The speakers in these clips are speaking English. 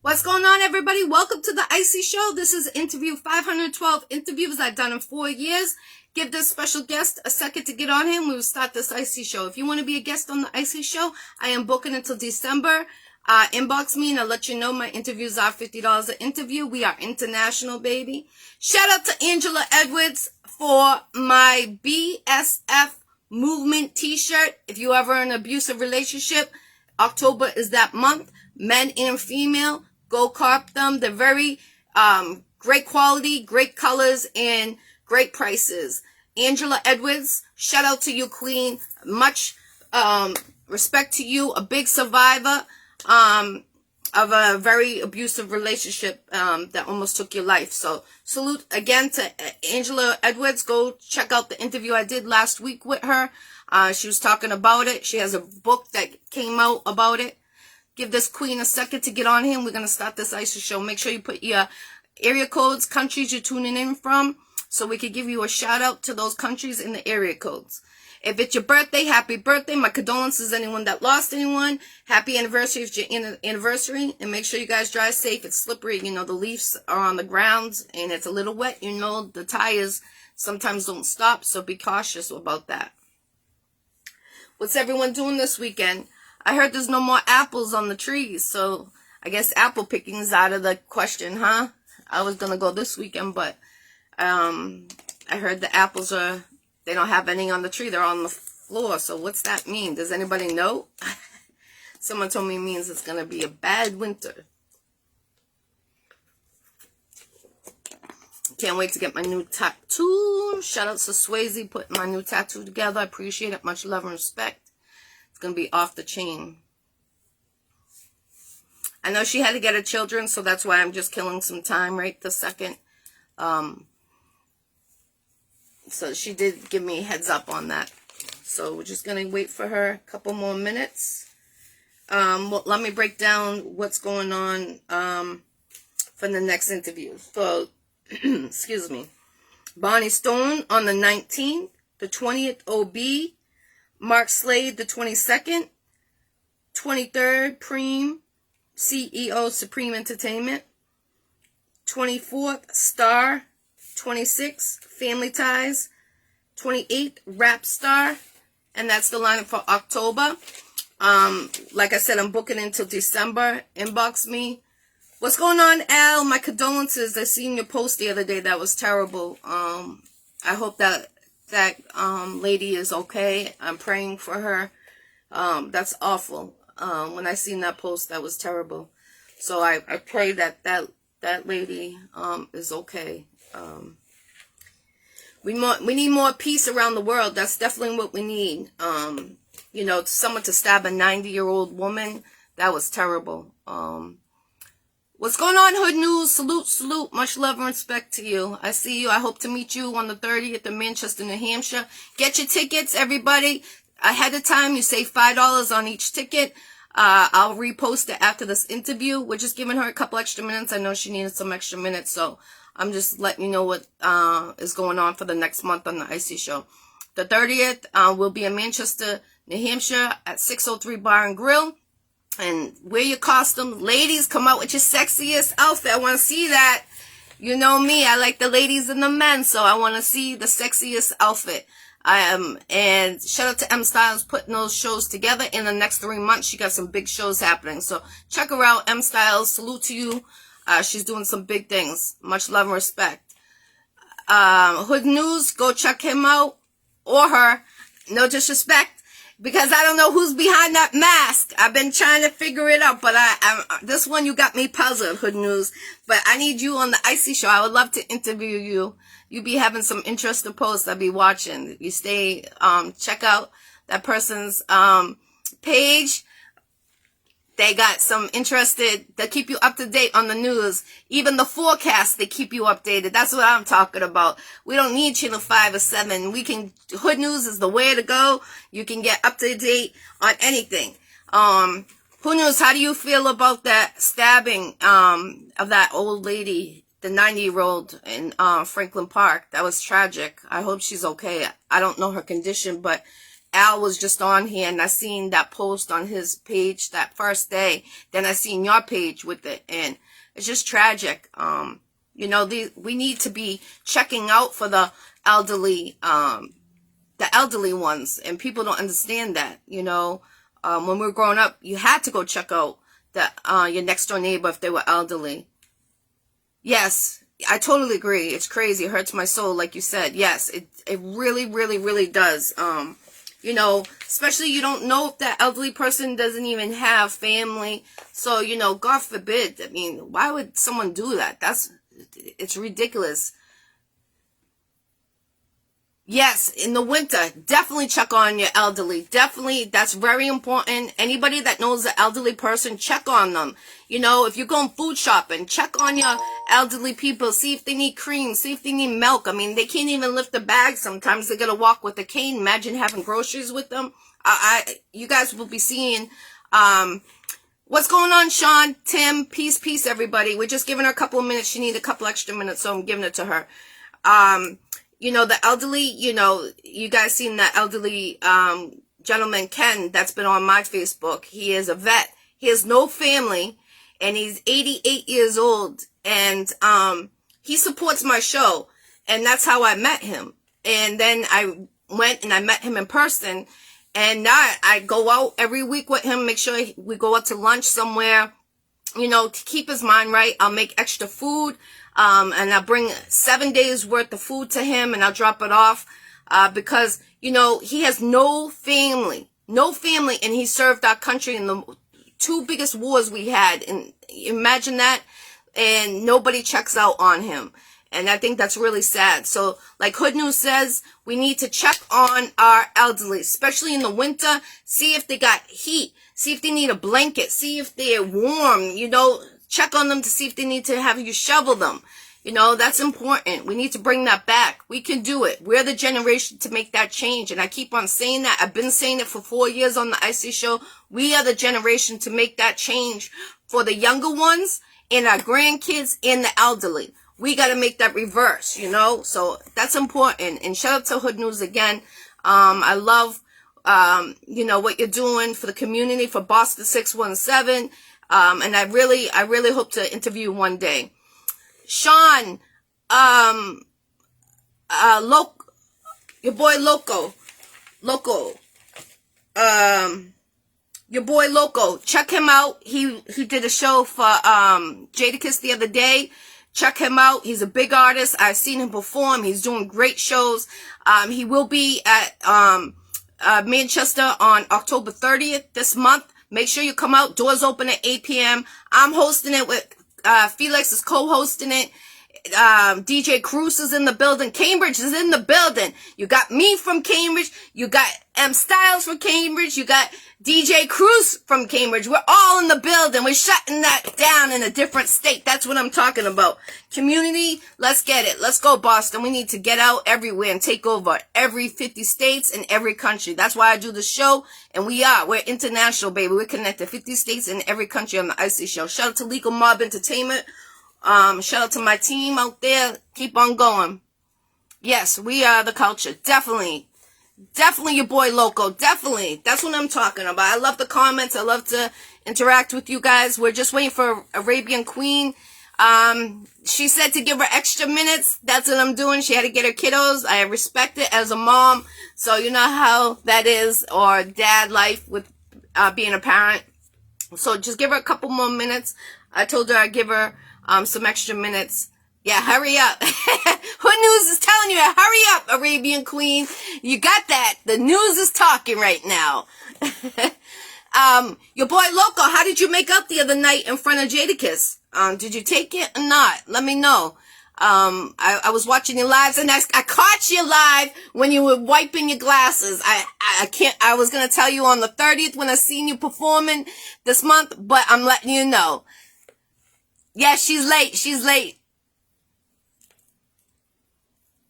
What's going on, everybody? Welcome to the Iccy Show. This is interview 512 interviews I've done in 4 years. Give this special guest a second to get on him. We will start this Iccy Show. If you want to be a guest on the Iccy Show, I am booking until December. Inbox me and I'll let you know my interviews are $50 an interview. We are international, baby. Shout out to Angela Edwards for my BSF movement t-shirt. If you ever in an abusive relationship, October is that month. Men and female, go cop them. They're very great quality, great colors, and great prices. Angela Edwards, shout out to you, queen. Much respect to you, a big survivor of a very abusive relationship that almost took your life. So salute again to Angela Edwards. Go check out the interview I did last week with her. She was talking about it. She has a book that came out about it. Give this queen a second to get on here. We're going to start this Iccy Show. Make sure you put your area codes, countries you're tuning in from, so we can give you a shout out to those countries in the area codes. If it's your birthday, happy birthday. My condolences to anyone that lost anyone. Happy anniversary if it's your anniversary. And make sure you guys drive safe. It's slippery. You know, the leaves are on the ground and it's a little wet. You know, the tires sometimes don't stop. So be cautious about that. What's everyone doing this weekend? I heard there's no more apples on the trees, so I guess apple picking is out of the question, huh? I was going to go this weekend, but I heard the apples they don't have any on the tree. They're on the floor, so what's that mean? Does anybody know? Someone told me it means it's going to be a bad winter. Can't wait to get my new tattoo. Shout out to Swayze putting my new tattoo together. I appreciate it. Much love and respect. Gonna be off the chain. I know she had to get her children, so that's why I'm just killing some time right this second. So she did give me a heads up on that. So we're just gonna wait for her a couple more minutes. Well, let me break down what's going on for the next interview. So, excuse me. Bonnie Stone on the 19th, the 20th OB. Mark Slade, the 22nd, 23rd, Preem, CEO, Supreme Entertainment, 24th, Star, 26th, Family Ties, 28th, Rap Star, and that's the lineup for October. Like I said, I'm booking until December. Inbox me. What's going on, Al? My condolences. I seen your post the other day. That was terrible. I hope that lady is okay. I'm praying for her. That's awful. When I seen that post, that was terrible. So I pray that lady is okay. We need more peace around the world. That's definitely what we need. You know, someone to stab a 90-year-old woman, that was terrible. What's going on, Hood News? Salute, salute. Much love and respect to you. I see you. I hope to meet you on the 30th in Manchester, New Hampshire. Get your tickets, everybody. Ahead of time, you save $5 on each ticket. I'll repost it after this interview. We're just giving her a couple extra minutes. I know she needed some extra minutes, so I'm just letting you know what is going on for the next month on the Iccy Show. The 30th will be in Manchester, New Hampshire at 603 Bar and Grill. And wear your costume. Ladies, come out with your sexiest outfit. I want to see that. You know me. I like the ladies and the men. So I want to see the sexiest outfit. And shout out to M Styles putting those shows together. In the next 3 months, she got some big shows happening. So check her out, M Styles. Salute to you. She's doing some big things. Much love and respect. Hood News, go check him out. Or her. No disrespect. Because I don't know who's behind that mask. I've been trying to figure it out, but this one you got me puzzled, Hood News. But I need you on the Iccy Show. I would love to interview you. You be having some interesting posts. I'll be watching. You stay, check out that person's page. They got some interested, they keep you up to date on the news. Even the forecast, they keep you updated. That's what I'm talking about. We don't need Channel 5 or 7. Hood News is the way to go. You can get up to date on anything. Who knows, how do you feel about that stabbing of that old lady, the 90-year-old in Franklin Park? That was tragic. I hope she's okay. I don't know her condition, but Al was just on here, and I seen that post on his page that first day. Then I seen your page with it, and it's just tragic. You know, we need to be checking out for the elderly ones, and people don't understand that. You know, when we were growing up, you had to go check out your next door neighbor if they were elderly. Yes, I totally agree. It's crazy. It hurts my soul, like you said. Yes, it really, really, really does. You know, especially you don't know if that elderly person doesn't even have family. So, you know, God forbid. I mean, why would someone do that? It's ridiculous. Yes, in the winter, definitely check on your elderly. Definitely, that's very important. Anybody that knows the elderly person, check on them. You know, if you're going food shopping, check on your elderly people. See if they need cream. See if they need milk. I mean, they can't even lift the bag sometimes. They gotta walk with a cane. Imagine having groceries with them. You guys will be seeing, what's going on, Sean, Tim, peace, everybody. We're just giving her a couple of minutes. She needs a couple extra minutes, so I'm giving it to her. You know, the elderly, you know, you guys seen that elderly gentleman, Ken, that's been on my Facebook. He is a vet. He has no family, and he's 88 years old, and he supports my show, and that's how I met him. And then I went and I met him in person, and now I go out every week with him, make sure we go out to lunch somewhere, you know, to keep his mind right. I'll make extra food. And I'll bring 7 days worth of food to him, and I'll drop it off, because, you know, he has no family, and he served our country in the 2 biggest wars we had. And imagine that. And nobody checks out on him. And I think that's really sad. So, like Hood News says, we need to check on our elderly, especially in the winter. See if they got heat. See if they need a blanket. See if they're warm, you know. Check on them to see if they need to have you shovel them. You know, that's important. We need to bring that back. We can do it. We're the generation to make that change. And I keep on saying that. I've been saying it for 4 years on the Iccy Show. We are the generation to make that change for the younger ones and our grandkids and the elderly. We got to make that reverse, you know. So that's important. And shout out to Hood News again. I love, you know, what you're doing for the community, for Boston 617. And I really hope to interview you one day. Sean, your boy Loco, your boy Loco, check him out. He did a show for, Jadakiss the other day. Check him out. He's a big artist. I've seen him perform. He's doing great shows. He will be at, Manchester on October 30th this month. Make sure you come out. Doors open at 8 p.m. I'm hosting it with, Felix is co-hosting it. DJ Cruz is in the building. Cambridge is in the building. You got me from Cambridge. You got M Styles from Cambridge. You got DJ Cruz from Cambridge. We're all in the building. We're shutting that down in a different state. That's what I'm talking about. Community, let's get it. Let's go, Boston. We need to get out everywhere and take over every 50 states and every country. That's why I do the show. And we're international, baby. We're connected 50 states and every country on the Iccy Show. Shout out to Legal Mob Entertainment. Shout out to my team out there. Keep on going. Yes, we are the culture. Definitely your boy Loco. Definitely. That's what I'm talking about. I love the comments. I love to interact with you guys. We're just waiting for Arabian Queen. She said to give her extra minutes. That's what I'm doing. She had to get her kiddos. I respect it as a mom. So you know how that is, or dad life with being a parent. So just give her a couple more minutes. I told her I'd give her some extra minutes. Yeah, hurry up. Hood News is telling you to hurry up, Arabian Queen. You got that. The news is talking right now. Your boy Loco, how did you make up the other night in front of Jadakiss? Did you take it or not? Let me know. I was watching your lives, and I caught you live when you were wiping your glasses. I was gonna tell you on the 30th when I seen you performing this month, but I'm letting you know. Yeah, she's late.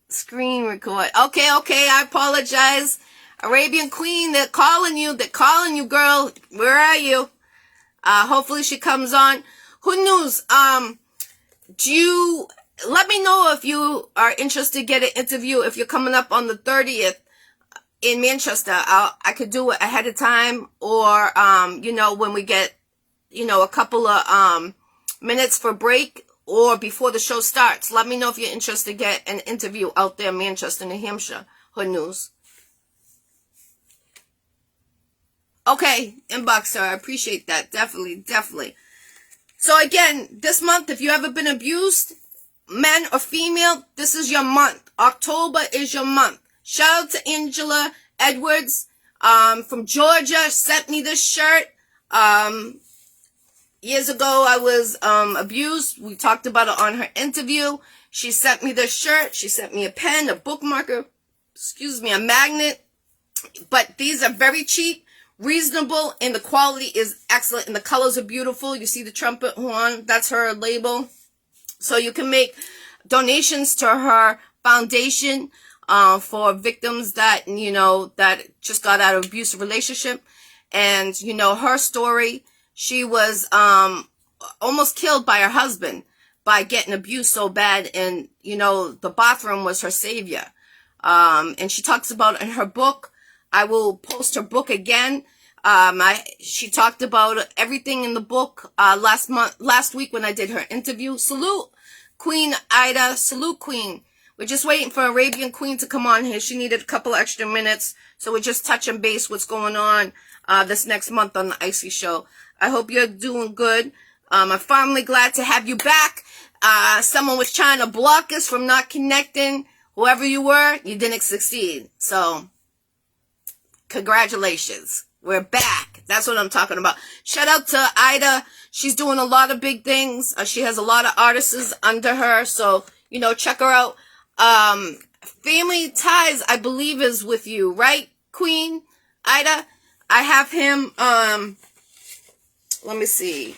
Screen record. Okay, I apologize. Arabian Queen, they're calling you, girl. Where are you? Hopefully she comes on. Who knows? Let me know if you are interested to get an interview if you're coming up on the 30th. in Manchester. I could do it ahead of time, or you know, when we get, you know, a couple of minutes for break, or before the show starts. Let me know if you're interested to get an interview out there in Manchester, New Hampshire. Hood News. Okay, inbox her. I appreciate that. Definitely, definitely. So again, this month, if you ever been abused, men or female, this is your month. October is your month. Shout out to Angela Edwards from Georgia. Sent me this shirt. Years ago, I was abused. We talked about it on her interview. She sent me this shirt. She sent me a pen, a bookmarker, a magnet. But these are very cheap, reasonable, and the quality is excellent, and the colors are beautiful. You see the trumpet horn. That's her label. So you can make donations to her foundation for victims that, you know, that just got out of abusive relationship. And, you know, her story, she was almost killed by her husband by getting abused so bad. And, you know, the bathroom was her savior. And she talks about it in her book. I will post her book again. She talked about everything in the book last week when I did her interview. Salute, Queen Ida. Salute, Queen. We're just waiting for Arabian Queen to come on here. She needed a couple extra minutes. So we're just touching base what's going on this next month on the Iccy Show. I hope you're doing good. I'm finally glad to have you back. Someone was trying to block us from not connecting. Whoever you were, you didn't succeed. So, congratulations. We're back. That's what I'm talking about. Shout out to Ida. She's doing a lot of big things. She has a lot of artists under her. So, you know, check her out. Family Ties, I believe, is with you, right, Queen Ida? I have him, let me see.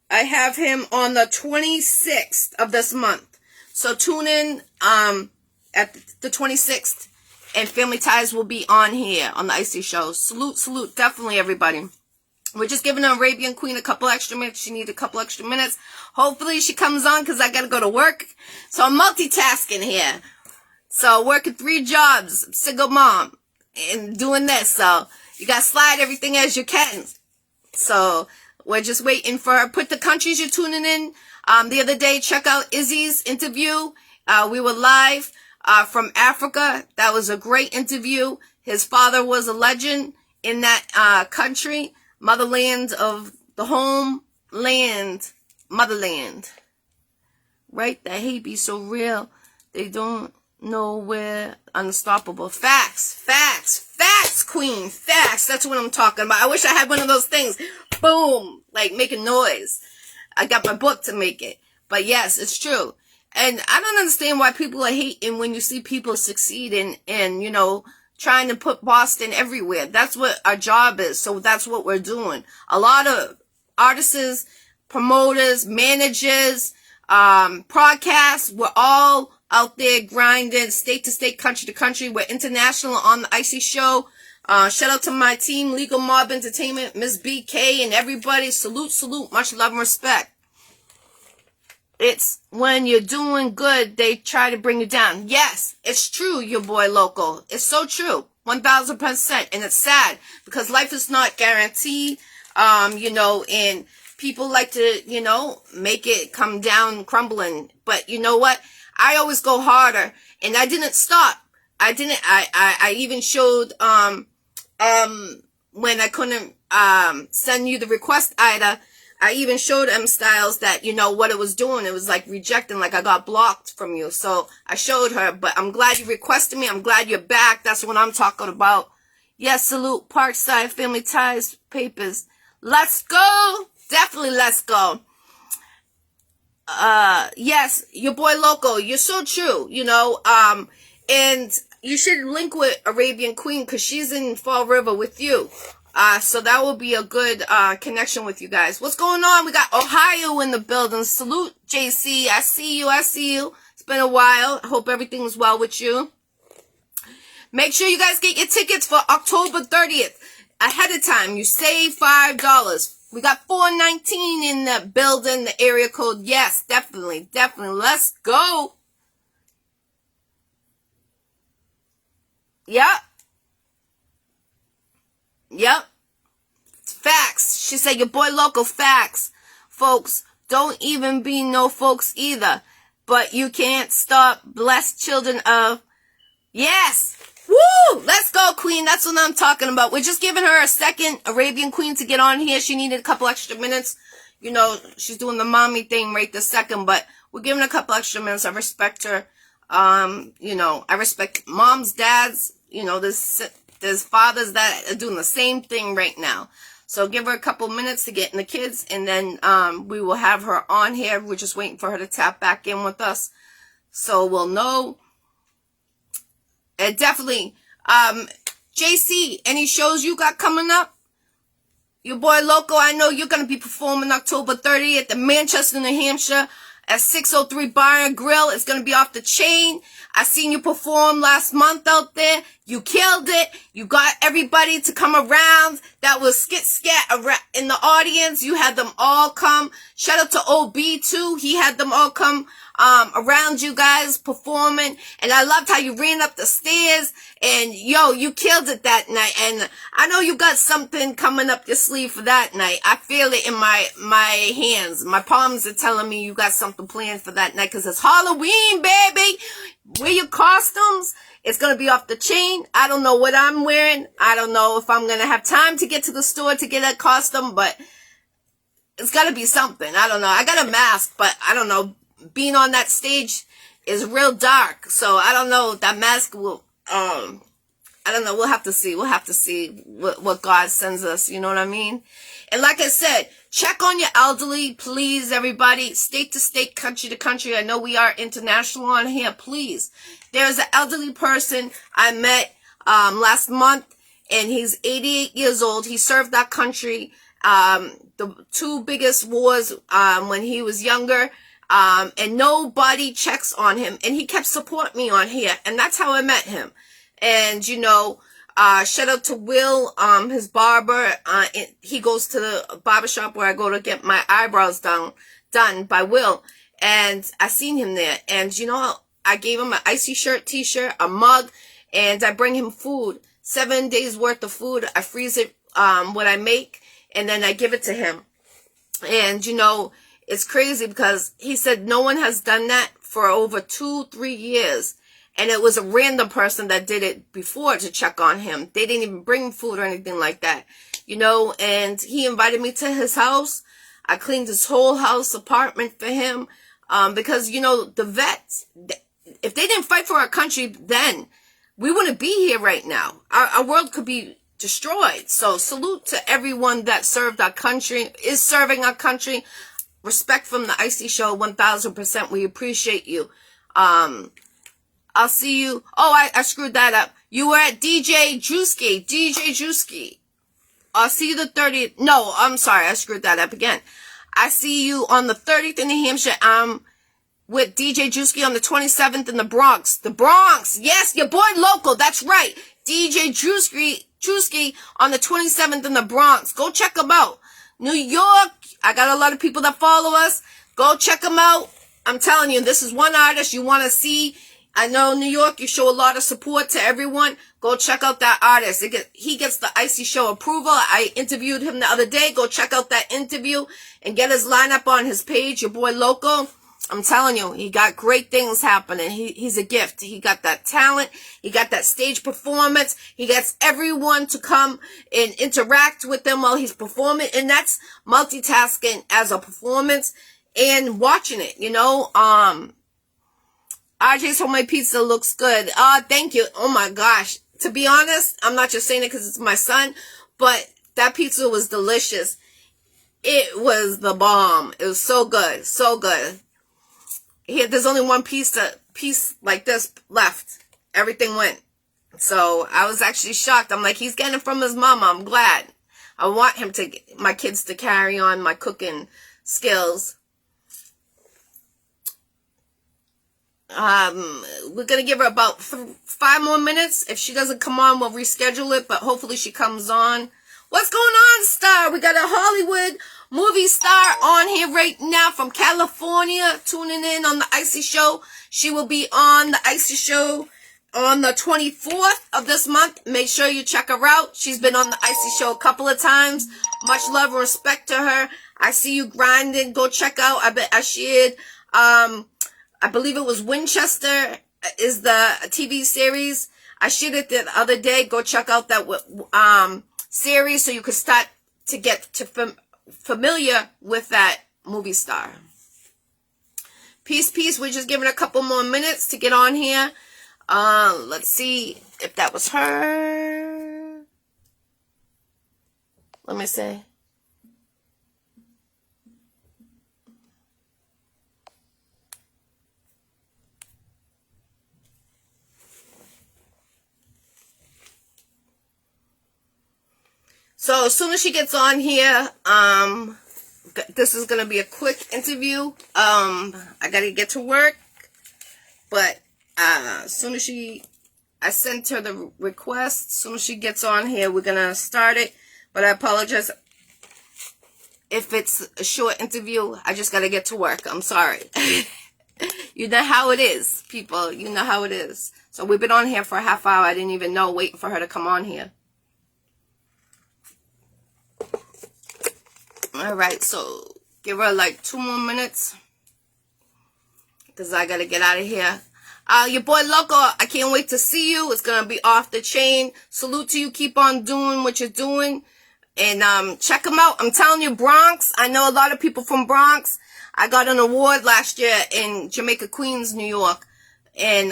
I have him on the 26th of this month. So tune in at the 26th, and Family Ties will be on here on the Iccy Show. Salute, salute, definitely, everybody. We're just giving the Arabian Queen a couple extra minutes. She needs a couple extra minutes. Hopefully she comes on because I got to go to work. So I'm multitasking here. So working 3 jobs, single mom, and doing this. So you got to slide everything as you can. So we're just waiting for her. Put the countries you're tuning in. The other day, check out Izzy's interview. We were live from Africa. That was a great interview. His father was a legend in that country. Motherland of the homeland. Motherland. Right? That hate be so real. They don't know where unstoppable. Facts. Facts. Facts, Queen. Facts. That's what I'm talking about. I wish I had one of those things. Boom. Like making noise. I got my book to make it. But yes, it's true. And I don't understand why people are hating when you see people succeed and you know, trying to put Boston everywhere. That's what our job is. So that's what we're doing. A lot of artists, promoters, managers, podcasts, we're all out there grinding state to state, country to country. We're international on the Iccy Show. Shout out to my team, Legal Mob Entertainment, Miss BK, and everybody. Salute, salute. Much love and respect. It's when you're doing good, they try to bring you down. Yes, it's true, your boy Local. It's so true. 1000%. And it's sad because life is not guaranteed. You know, and people like to, you know, make it come down crumbling. But you know what? I always go harder. And I didn't stop. I even showed, when I couldn't, send you the request, Ida, I even showed M Styles that, you know, what it was doing. It was like rejecting, like I got blocked from you. So I showed her, but I'm glad you requested me. I'm glad you're back. That's what I'm talking about. Yes, salute, Parkside, Family Ties, Papers. Let's go. Definitely let's go. Yes, your boy Loco. You're so true, you know, and you should link with Arabian Queen because she's in Fall River with you. So that will be a good connection with you guys. What's going on? We got Ohio in the building. Salute, JC. I see you. I see you. It's been a while. I hope everything's well with you. Make sure you guys get your tickets for October 30th ahead of time. You save $5. We got 419 in the building, the area code. Yes, definitely. Definitely. Let's go. Yeah. Yep. Facts. She said, your boy Loco, facts. Folks, don't even be no folks either. But you can't stop blessed children of... Yes. Woo! Let's go, Queen. That's what I'm talking about. We're just giving her a second, Arabian Queen, to get on here. She needed a couple extra minutes. You know, she's doing the mommy thing right this second, but we're giving her a couple extra minutes. I respect her. You know, I respect moms, dads. You know, there's fathers that are doing the same thing right now. So give her a couple minutes to get in the kids, and then we will have her on here. We're just waiting for her to tap back in with us, so we'll know. And definitely, JC, any shows you got coming up? Your boy Loco, I know you're going to be performing October 30th at the Manchester, New Hampshire at 603 Bar and Grill. It's going to be off the chain. I seen you perform last month out there. You killed it. You got everybody to come around. That was scat in the audience. You had them all come. Shout out to OB too. He had them all come around you guys performing. And I loved how you ran up the stairs. And yo, you killed it that night. And I know you got something coming up your sleeve for that night. I feel it in my hands. My palms are telling me you got something planned for that night, because it's Halloween, baby. Wear your costumes. It's going to be off the chain. I don't know what I'm wearing. I don't know if I'm going to have time to get to the store to get a costume, but it's got to be something. I don't know. I got a mask, but I don't know. Being on that stage is real dark. So I don't know. That mask will, I don't know. We'll have to see. We'll have to see what God sends us. You know what I mean? And like I said, check on your elderly, please, everybody. State to state, country to country. I know we are international on here. Please. There's an elderly person I met last month, and he's 88 years old. He served that country, the two biggest wars when he was younger, and nobody checks on him. And he kept supporting me on here, and that's how I met him. And, you know, shout out to Will, his barber. He goes to the barbershop where I go to get my eyebrows done by Will. And I seen him there. And, you know, I gave him an Iccy shirt, t-shirt, a mug, and I bring him food. 7 days worth of food. I freeze it, what I make, and then I give it to him. And, you know, it's crazy because he said no one has done that for over 2-3 years. And it was a random person that did it before to check on him. They didn't even bring food or anything like that, you know, and he invited me to his house. I cleaned his whole house, apartment for him, because, you know, the vets, if they didn't fight for our country then, we wouldn't be here right now. Our world could be destroyed. So salute to everyone that served our country, is serving our country. Respect from the Iccy Showw, 1000%. We appreciate you. I'll see you. Oh, I screwed that up. You were at DJ Drewski. I'll see you the 30th. No, I'm sorry. I screwed that up again. I see you on the 30th in New Hampshire. With DJ Drewski on the 27th in the Bronx. The Bronx. Yes, your boy Local. That's right. DJ Drewski on the 27th in the Bronx. Go check him out. New York. I got a lot of people that follow us. Go check him out. I'm telling you, this is one artist you want to see. I know New York, you show a lot of support to everyone. Go check out that artist. He gets the Iccy Showw approval. I interviewed him the other day. Go check out that interview and get his lineup on his page. Your boy Loco. I'm telling you, he got great things happening. He's a gift. He got that talent. He got that stage performance. He gets everyone to come and interact with him while he's performing. And that's multitasking as a performance and watching it, you know. RJ's Homemade Pizza looks good. Thank you. Oh my gosh. To be honest, I'm not just saying it because it's my son, but that pizza was delicious. It was the bomb. It was so good. So good. There's only one piece like this left. Everything went. So I was actually shocked. I'm like, he's getting it from his mama. I'm glad. I want my kids to carry on my cooking skills. We're going to give her about 5 more minutes. If she doesn't come on, we'll reschedule it, but hopefully she comes on. What's going on, star? We got a Hollywood movie star on here right now from California, tuning in on the Iccy Showw. She will be on the Iccy Showw on the 24th of this month. Make sure you check her out. She's been on the Iccy Show a couple of times. Much love and respect to her. I see you grinding. Go check out. I shared, I believe it was Winchester is the TV series. I shared it the other day. Go check out that series so you can start to get to familiar with that movie star. Peace, peace. We're just giving a couple more minutes to get on here. Let's see if that was her. Let me see. So as soon as she gets on here, this is going to be a quick interview. I got to get to work, but as soon as I sent her the request. As soon as she gets on here, we're going to start it. But I apologize if it's a short interview. I just got to get to work. I'm sorry. You know how it is, people. You know how it is. So we've been on here for a half hour. I didn't even know, waiting for her to come on here. All right, so give her like 2 more minutes because I got to get out of here. Your boy Loco, I can't wait to see you. It's going to be off the chain. Salute to you. Keep on doing what you're doing. And check them out. I'm telling you, Bronx. I know a lot of people from Bronx. I got an award last year in Jamaica, Queens, New York. And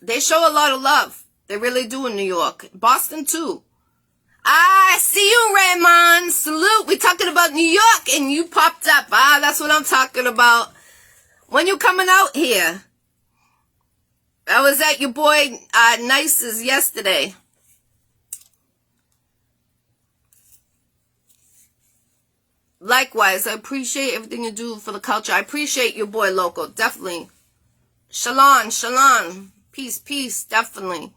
they show a lot of love. They really do in New York. Boston, too. I see you, Raymond. Salute. We're talking about New York, and you popped up. That's what I'm talking about. When you coming out here? I was at your boy Nice's yesterday. Likewise, I appreciate everything you do for the culture. I appreciate your boy Loco, definitely. Shalom, shalom. Peace, peace, definitely.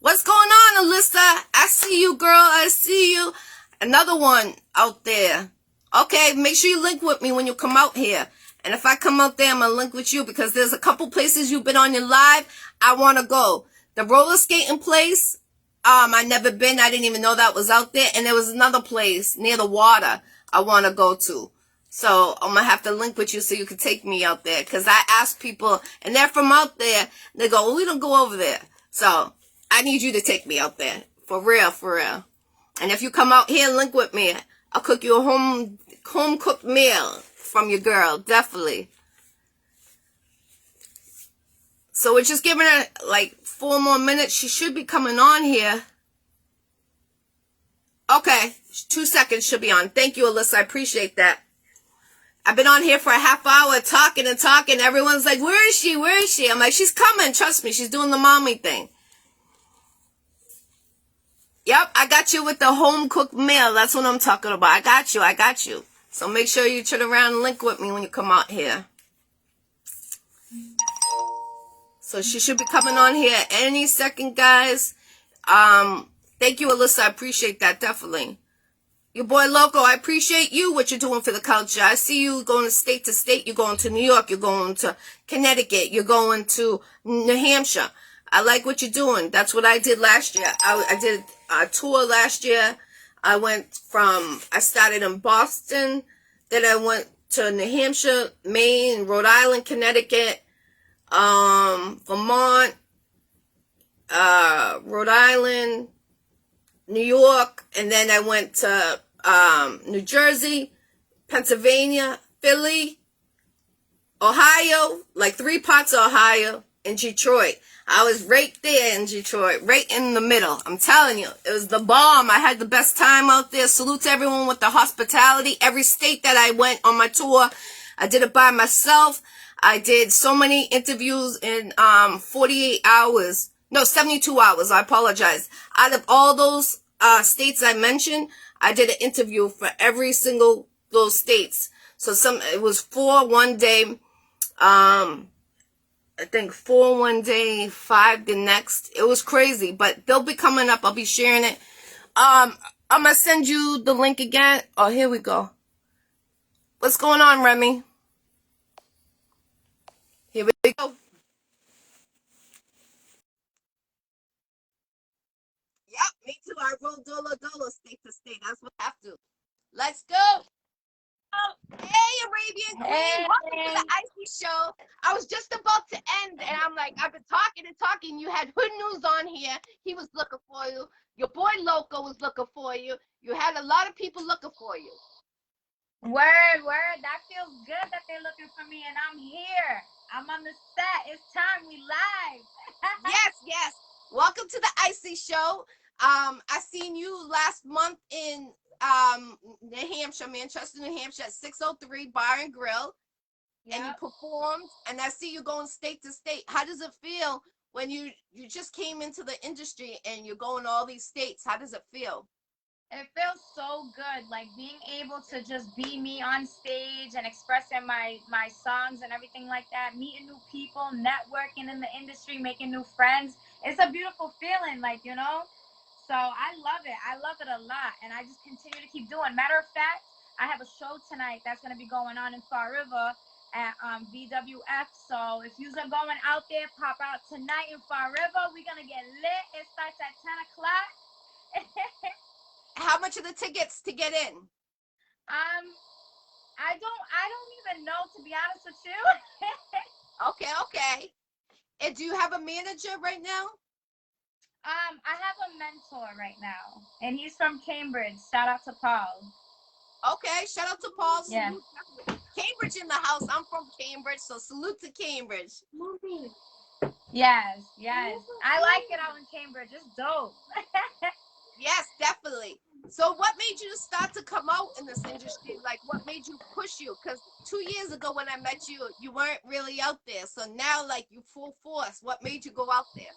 What's going on, Alyssa? I see you, girl. I see you. Another one out there. Okay, make sure you link with me when you come out here. And if I come out there, I'm going to link with you because there's a couple places you've been on your live. I want to go. The roller skating place, I never been. I didn't even know that was out there. And there was another place near the water I want to go to. So I'm going to have to link with you so you can take me out there. Because I ask people, and they're from out there. They go, well, we don't go over there. So I need you to take me out there. For real, for real. And if you come out here and link with me, I'll cook you a home cooked meal from your girl. Definitely. So we're just giving her like 4 more minutes. She should be coming on here. Okay. 2 seconds should be on. Thank you, Alyssa. I appreciate that. I've been on here for a half hour talking and talking. Everyone's like, where is she? Where is she? I'm like, she's coming. Trust me. She's doing the mommy thing. Yep, I got you with the home-cooked meal. That's what I'm talking about. I got you. I got you. So make sure you turn around and link with me when you come out here. So she should be coming on here any second, guys. Thank you, Alyssa. I appreciate that, definitely. Your boy Loco, I appreciate you, what you're doing for the culture. I see you going state to state. You're going to New York. You're going to Connecticut. You're going to New Hampshire. I like what you're doing. That's what I did last year. I did a tour last year. I started in Boston. Then I went to New Hampshire, Maine, Rhode Island, Connecticut, Vermont, Rhode Island, New York, and then I went to New Jersey, Pennsylvania, Philly, Ohio, like 3 parts of Ohio, and Detroit. I was right there in Detroit, right in the middle. I'm telling you, it was the bomb. I had the best time out there. Salute to everyone with the hospitality. Every state that I went on my tour, I did it by myself. I did so many interviews in 48 hours. No, 72 hours. I apologize. Out of all those states I mentioned, I did an interview for every single those states. So it was 4 one day. I think 4 one day, 5 the next. It was crazy, but they'll be coming up. I'll be sharing it. I'm going to send you the link again. Oh, here we go. What's going on, Remy? Here we go. Me too. I roll dolo dolo state to state. That's what I have to. Let's go. Hey, Arabian Queen. Welcome to the Iccy Show. I was just about to end, and I'm like, I've been talking and talking. You had Hood News on here. He was looking for you. Your boy Loco was looking for you. You had a lot of people looking for you. Word. That feels good that they're looking for me, and I'm here. I'm on the set. It's time. We live. Yes. Welcome to the Iccy Show. I seen you last month in New Hampshire, Manchester, New Hampshire at 603 Bar and Grill. Yep. And you performed, and I see you going state to state. How does it feel when you just came into the industry and you're going to all these states? How does it feel? It feels so good, like being able to just be me on stage and expressing my songs and everything like that, meeting new people, networking in the industry, making new friends. It's a beautiful feeling, like, you know? So I love it. I love it a lot, and I just continue to keep doing. Matter of fact, I have a show tonight that's going to be going on in Fall River at BWF. So if you're going out there, pop out tonight in Fall River. We're going to get lit. It starts at 10 o'clock. How much are the tickets to get in? I don't even know, to be honest with you. Okay. And do you have a manager right now? I have a mentor right now, and he's from Cambridge. Shout out to Paul. Okay, shout out to Paul. Yeah. Cambridge in the house. I'm from Cambridge, so salute to Cambridge. Yes. I like it out in Cambridge. It's dope. Yes, definitely. So what made you start to come out in this industry? Like, what made you push you? Because 2 years ago when I met you, you weren't really out there. So now, like, you full force. What made you go out there?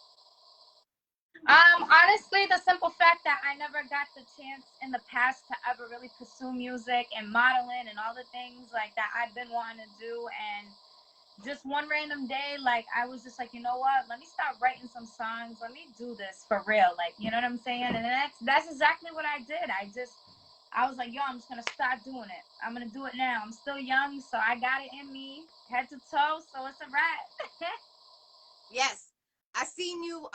Honestly, the simple fact that I never got the chance in the past to ever really pursue music and modeling and all the things like that I've been wanting to do. And just one random day, like, I was just like, you know what, let me start writing some songs. Let me do this for real. Like, you know what I'm saying? And that's exactly what I did. I was like, yo, I'm just going to start doing it. I'm going to do it now. I'm still young, so I got it in me, head to toe, so it's a wrap. Yes. I seen you,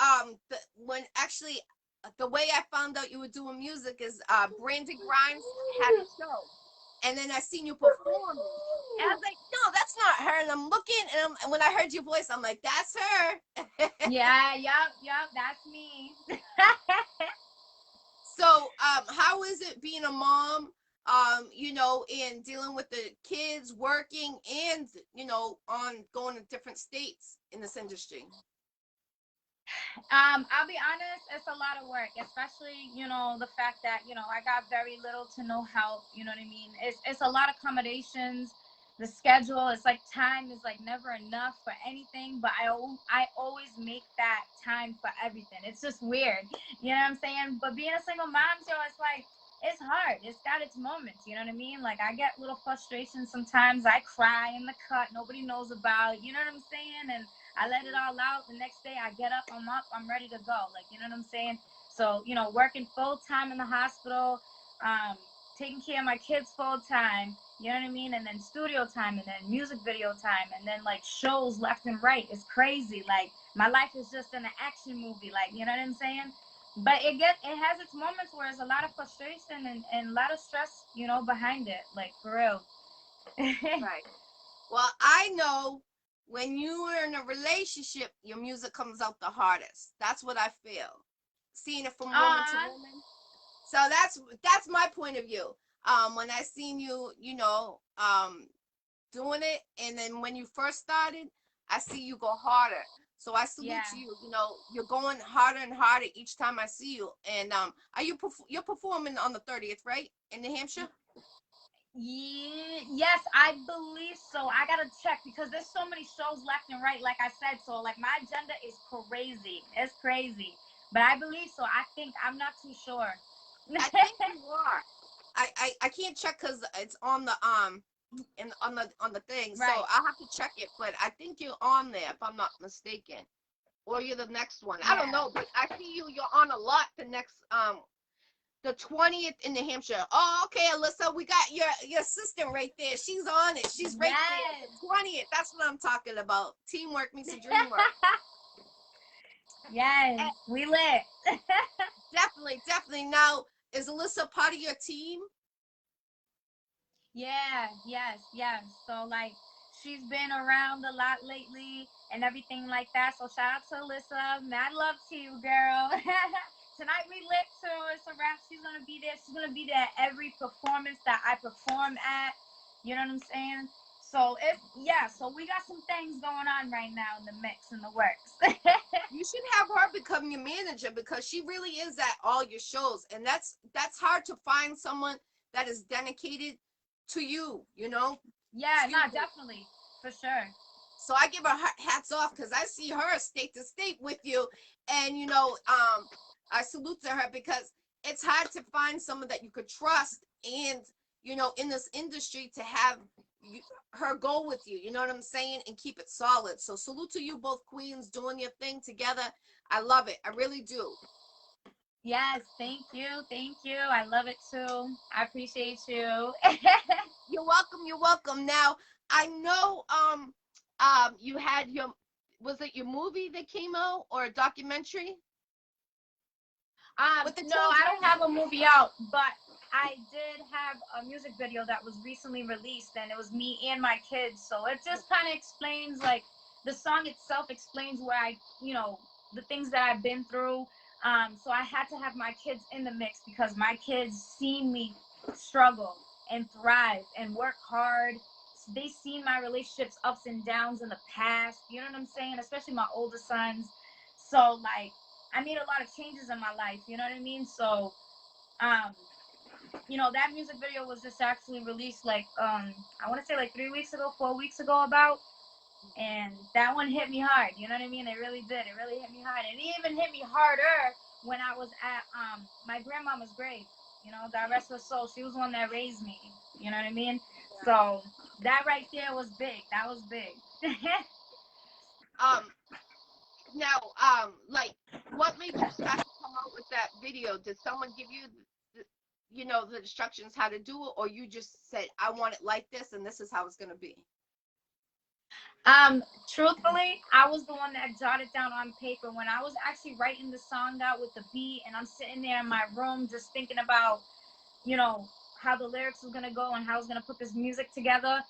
the way I found out you were doing music is Brandy Grimes had a show. And then I seen you perform. And I was like, no, that's not her. And I'm looking, and when I heard your voice, I'm like, that's her. Yeah, yep, that's me. So, how is it being a mom, you know, and dealing with the kids, working, and, you know, on going to different states in this industry? I'll be honest, it's a lot of work, especially, you know, the fact that, you know, I got very little to no help, you know what I mean? It's a lot of accommodations, the schedule, it's like time is like never enough for anything, but I always make that time for everything. It's just weird, you know what I'm saying? But being a single mom, so it's like, it's hard. It's got its moments, you know what I mean? Like, I get little frustrations sometimes. I cry in the cut, nobody knows about, you know what I'm saying? And I let it all out. The next day I get up, I'm ready to go. Like, you know what I'm saying? So, you know, working full time in the hospital, taking care of my kids full time, you know what I mean? And then studio time, and then music video time, and then like shows left and right. It's crazy. Like, my life is just an action movie. Like, you know what I'm saying? But it has its moments where there's a lot of frustration and a lot of stress, you know, behind it. Like, for real. Right. Well, I know when you are in a relationship, your music comes out the hardest. That's what I feel. Seeing it from woman to woman. So that's my point of view. When I seen you, you know, doing it, and then when you first started, I see you go harder. So I salute you. You know, you're going harder and harder each time I see you. And you're performing on the 30th, right, in New Hampshire? Yes, I believe so. I gotta check because there's so many shows left and right, like I said. So, like, my agenda is crazy. It's crazy. But I believe so. I'm not too sure. I think you are. I can't check because it's on the on the thing. Right. So I'll have to check it. But I think you're on there if I'm not mistaken. Or you're the next one. Yeah. I don't know, but I see you're on a lot the next the 20th in New Hampshire. Oh, okay, Alyssa, we got your assistant right there. She's on it. She's right there. The 20th. That's what I'm talking about. Teamwork meets a dream work. Yes, And we lit. definitely, definitely. Now, is Alyssa part of your team? Yeah, yes, yes. So like she's been around a lot lately and everything like that. So shout out to Alyssa. Mad love to you, girl. Tonight we lit too. It's a wrap. She's gonna be there. She's gonna be there at every performance that I perform at. You know what I'm saying? So it's yeah, so we got some things going on right now in the mix in the works. You should have her become your manager because she really is at all your shows, and that's hard to find someone that is dedicated to you. You know, Yeah, excuse no, me. definitely. For sure. So I give her hats off because I see her state to state with you, and I salute to her because it's hard to find someone that you could trust, and in this industry to have you, her go with you. You know what I'm saying, and keep it solid. So salute to you both queens doing your thing together. I love it. I really do. Yes, thank you. Thank you. I love it too. I appreciate you. You're welcome. You're welcome. Now I know you had your, was it your movie that came out or a documentary with the No, I children? don't have a movie out, but I did have a music video that was recently released, and it was me and my kids. So it just kind of explains, like, the song itself explains where the things that I've been through. So I had to have my kids in the mix because my kids seen me struggle and thrive and work hard. They seen my relationships ups and downs in the past. You know what I'm saying? Especially my older sons. So like I made a lot of changes in my life, you know what I mean? So, um, that music video was just actually released like I want to say like 3 weeks ago, 4 weeks ago about, and that one hit me hard. You know what I mean? It really did. It really hit me hard, and it even hit me harder when I was at my grandmama's grave. God rest her soul. She was the one that raised me. You know what I mean? So that right there was big. That was big. Um, Now, like, what made you start to come out with that video? Did someone give you the instructions how to do it, or you just said, I want it like this, and this is how it's gonna be? Truthfully, I was the one that jotted down on paper when I was actually writing the song out with the beat, and I'm sitting there in my room just thinking about, you know, how the lyrics was gonna go and how I was gonna put this music together.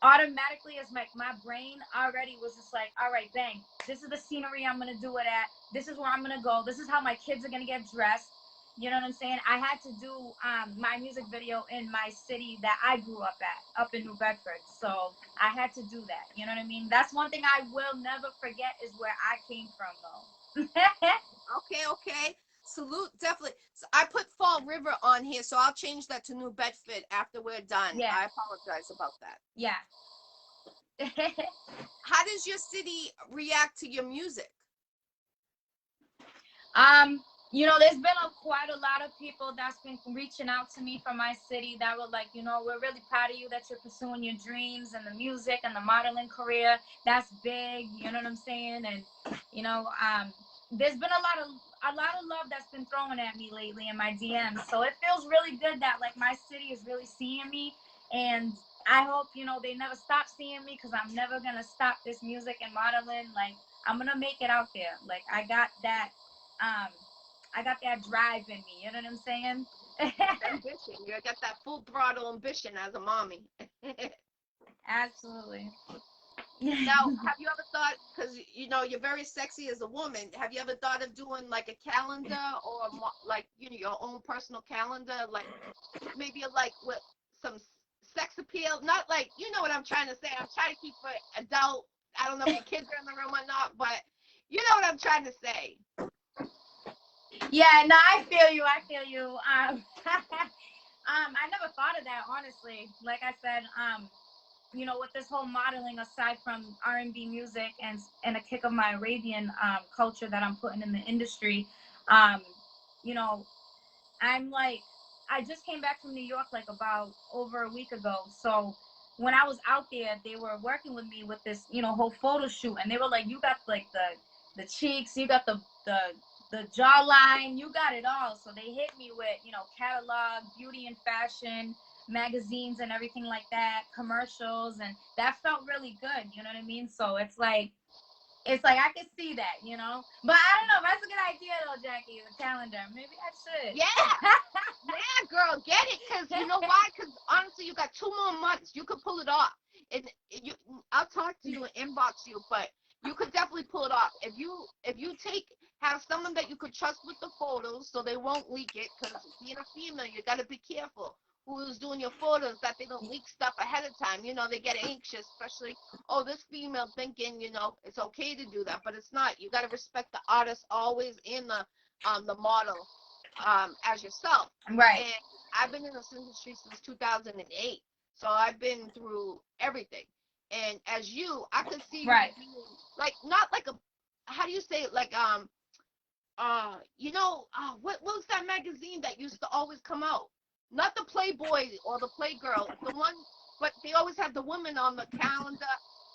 Automatically, as my brain already was just like, all right, bang, this is the scenery I'm gonna do it at. This is where I'm gonna go. This is how my kids are gonna get dressed. You know what I'm saying? I had to do my music video in my city that I grew up at, up in New Bedford. So I had to do that. You know what I mean? That's one thing I will never forget is where I came from, though. Okay, okay. Salute, definitely. So I put Fall River on here, so I'll change that to New Bedford after we're done. Yeah, I apologize about that. yeah. How does your city react to your music? Um, there's been quite a lot of people that's been reaching out to me from my city that were like, we're really proud of you that you're pursuing your dreams and the music and the modeling career. That's big. You know what I'm saying? And there's been a lot of love that's been thrown at me lately in my DMs. So it feels really good that like my city is really seeing me, and I hope they never stop seeing me because I'm never gonna stop this music and modeling. Like I'm gonna make it out there. Like um, I got that drive in me. You know what I'm saying? Ambition. You got that full throttle ambition as a mommy. Absolutely. Now, have you ever thought, because you're very sexy as a woman, have you ever thought of doing like a calendar or like your own personal calendar, like maybe like with some sex appeal? Not like, you know what I'm trying to say. I'm trying to keep it adult. I don't know if your kids are in the room or not, but you know what I'm trying to say. Yeah, no, I feel you. I feel you. I never thought of that honestly. Like I said, with this whole modeling, aside from R&B music and a kick of my Arabian culture that I'm putting in the industry, um, you know, I'm like, I just came back from New York like about over a week ago. So when I was out there, they were working with me with this, whole photo shoot, and they were like, "You got like the cheeks, you got the jawline, you got it all." So they hit me with, catalog, beauty and fashion magazines and everything like that, commercials, and that felt really good. You know what I mean? So it's like it's like I can see that, you know. But I don't know. That's a good idea though, Jackie. The calendar. Maybe I should. Yeah, yeah, girl, get it. Cause you know why? Cause honestly, you got 2 more months. You could pull it off. And you, I'll talk to you and inbox you, but you could definitely pull it off if you have someone that you could trust with the photos, so they won't leak it. Cause being a female, you gotta be careful who's doing your photos, that they don't leak stuff ahead of time. You know, they get anxious, especially, oh, this female thinking, you know, it's okay to do that, but it's not. You got to respect the artist always, and the model as yourself. Right. And I've been in this industry since 2008, so I've been through everything. And as you, I could see you Right. being, like, not like a, how do you say it, like, you know, what was that magazine that used to always come out? Not the Playboy or the Playgirl, the one, but they always have the woman on the calendar,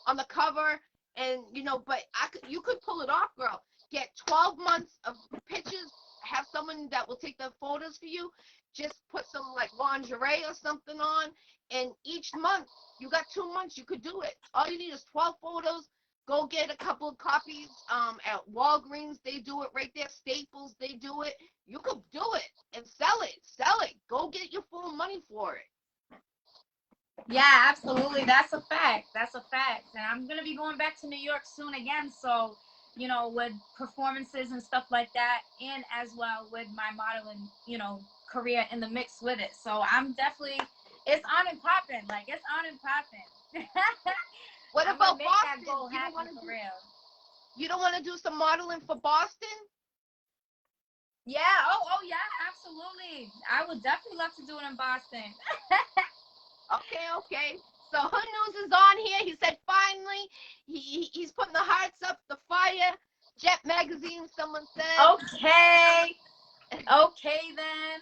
on the cover, and you know. But you could pull it off, girl. Get 12 months of pictures. Have someone that will take the photos for you. Just put some like lingerie or something on, and each month you got 2 months. You could do it. All you need is 12 photos. Go get a couple of copies at Walgreens. They do it right there. Staples, they do it. You could do it and sell it. Sell it. Go get your full money for it. Yeah, absolutely. That's a fact. That's a fact. And I'm going to be going back to New York soon again. So, you know, with performances and stuff like that, and as well with my modeling, you know, career in the mix with it. So I'm definitely, it's on and popping. Like, it's on and popping. What I'm about make Boston? That goal You don't want happen to for real. You don't want to do some modeling for Boston? Yeah. Oh, yeah. Absolutely. I would definitely love to do it in Boston. Okay. So Hood News is on here. He said finally he's putting the hearts up, the fire. Jet Magazine, someone said. Okay. Okay then.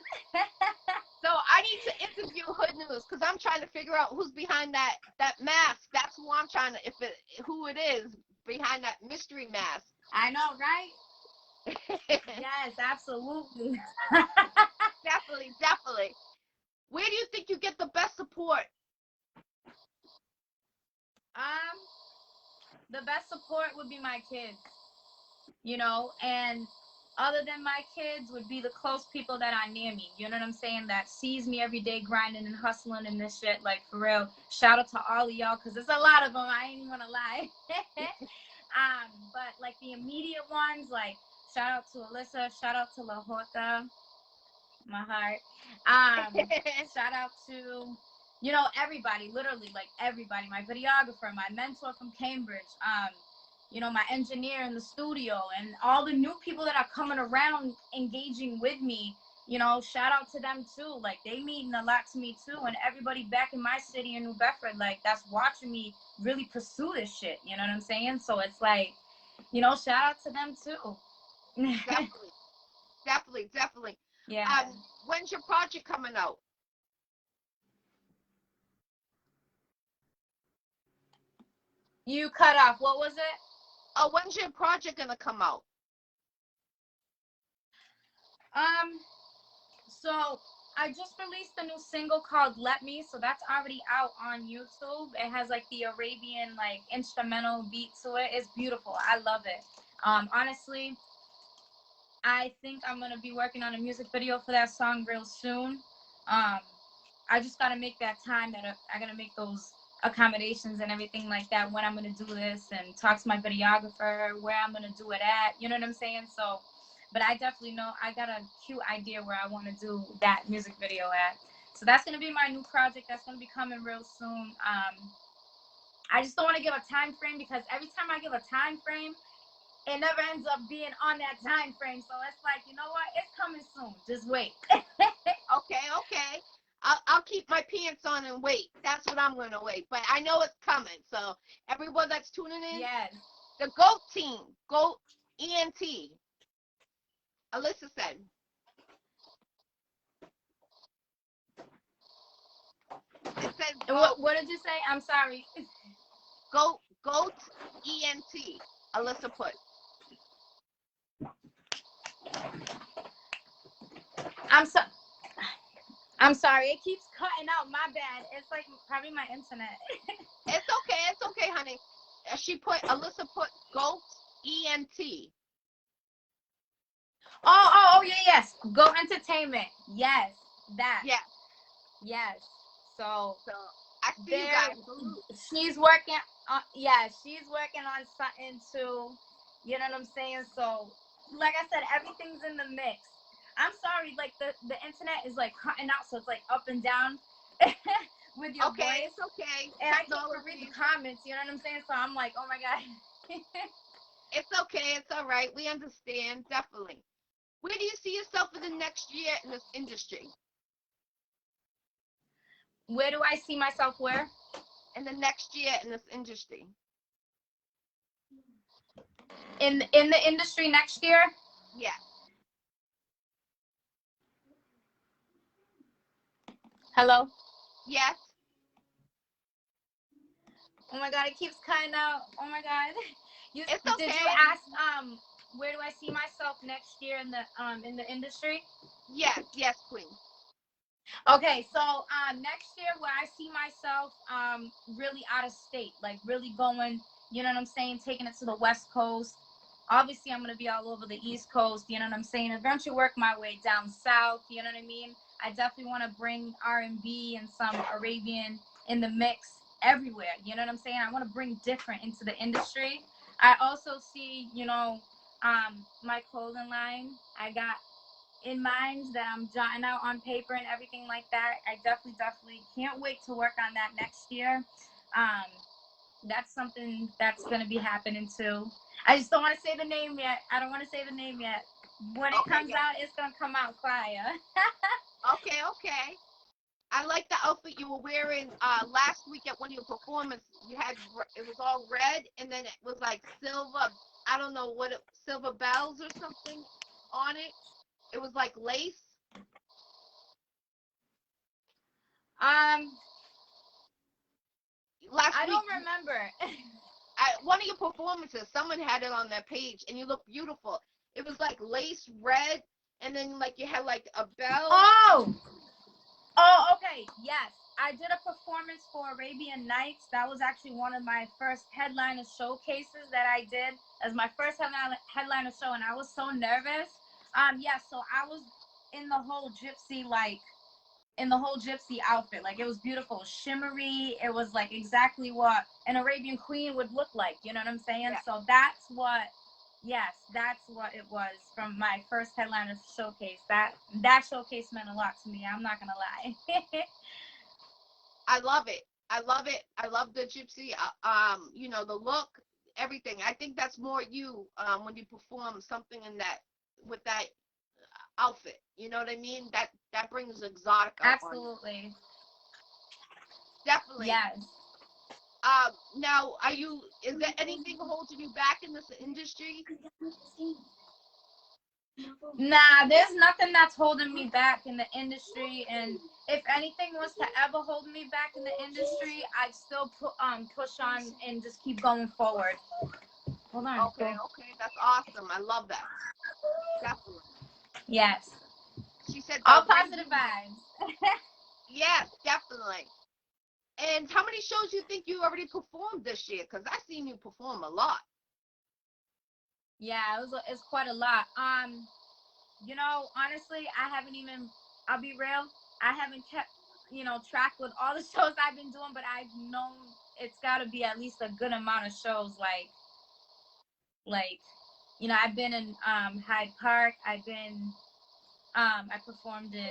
So I need to interview Hood News because I'm trying to figure out who's behind that mask. That's who I'm trying to, who it is behind that mystery mask. I know, right? Yes, absolutely. Definitely. Where do you think you get the best support? The best support would be my kids, you know, and other than my kids would be the close people that are near me, you know what I'm saying, that sees me every day grinding and hustling and this shit, like, for real. Shout out to all of y'all, because there's a lot of them, I ain't even gonna lie. But like the immediate ones, like, shout out to Alyssa, shout out to La Horta, my heart. Shout out to, you know, everybody, literally, like, everybody. My videographer, my mentor from Cambridge, you know, my engineer in the studio, and all the new people that are coming around engaging with me, you know, shout out to them too. Like, they mean a lot to me too. And everybody back in my city in New Bedford, like, that's watching me really pursue this shit, you know what I'm saying? So it's like, you know, shout out to them too. Definitely. Yeah. When's your project coming out? You cut off. What was it? When's your project gonna come out? So I just released a new single called Let Me, so that's already out on YouTube. It has like the Arabian like instrumental beat to it. It's beautiful. I love it. Honestly, I think I'm gonna be working on a music video for that song real soon. I just gotta make that time that I gotta make those accommodations and everything like that when I'm gonna do this, and talk to my videographer where I'm gonna do it at. You know what I'm saying? So, but I definitely know I got a cute idea where I want to do that music video at. So that's gonna be my new project. That's gonna be coming real soon. I just don't want to give a time frame, because every time I give a time frame, it never ends up being on that time frame. So it's like, you know what? It's coming soon. Just wait. Okay. I'll keep my pants on and wait. That's what I'm going to wait. But I know it's coming. So everyone that's tuning in, Yes. The GOAT team, GOAT ENT. Alyssa said. It says what did you say? I'm sorry. GOAT ENT. Alyssa put. I'm sorry. It keeps cutting out. My bad. It's like probably my internet. It's okay, honey. Alyssa put GOAT ENT. Oh, yeah, yes. Go Entertainment. Yes, that. Yeah. Yes. So So I see you there, guys. she's working. Yeah, she's working on something too. You know what I'm saying? So, like I said, everything's in the mix. I'm sorry, like the internet is like cutting out, so it's like up and down with your Okay, voice. it's okay. And I can't read the comments. You know what I'm saying? So I'm like, oh my god. It's okay. It's all right. We understand. Definitely. Where do you see yourself in the next year in this industry? Where do I see myself? Where? In the next year in this industry. In the industry next year? Yeah. Hello? Yes. Oh my god, it keeps cutting out. Oh my god. It's okay. Did you ask where do I see myself next year in the industry? Yes, yes, Queen. Okay, so next year where I see myself really out of state, like really going, you know what I'm saying, taking it to the West Coast. Obviously I'm gonna be all over the East Coast, you know what I'm saying, eventually work my way down south, you know what I mean? I definitely want to bring R&B and some Arabian in the mix everywhere, you know what I'm saying? I want to bring different into the industry. I also see, you know, my clothing line I got in mind that I'm jotting out on paper and everything like that. I definitely can't wait to work on that next year. That's something that's going to be happening too. I just don't want to say the name yet. I don't want to say the name yet. When it comes out, it's going to come out fire. Okay. I like the outfit you were wearing last week at one of your performances. You had it was all red, and then it was like silver. I don't know what silver bells or something on it. It was like lace. Last I week, don't remember. at one of your performances, someone had it on their page, and you look beautiful. It was like lace red, and then like you had like a bell. Oh, okay. Yes. I did a performance for Arabian Nights. That was actually one of my first headliner showcases that I did as my first headliner show, and I was so nervous. Yeah, so I was in the whole gypsy outfit. Like, it was beautiful, shimmery. It was like exactly what an Arabian queen would look like. You know what I'm saying? Yeah. So that's what it was from my first headliner showcase. That showcase meant a lot to me. I'm not gonna lie. I love it. I love it. I love the gypsy. You know, the look, everything. I think that's more you when you perform something in that with that outfit. You know what I mean? That brings exotic out. Absolutely. Definitely. Yes. Now, is there anything holding you back in this industry? Nah, there's nothing that's holding me back in the industry, and if anything was to ever hold me back in the industry, I'd still push on and just keep going forward. Hold on. Okay, that's awesome. I love that. Definitely. Yes. She said all positive vibes. Yes, definitely. And how many shows you think you already performed this year? Because I've seen you perform a lot. Yeah, it's quite a lot. You know, honestly, I'll be real, I haven't kept, you know, track with all the shows I've been doing, but I've known it's got to be at least a good amount of shows. Like, you know, I've been in Hyde Park. I performed in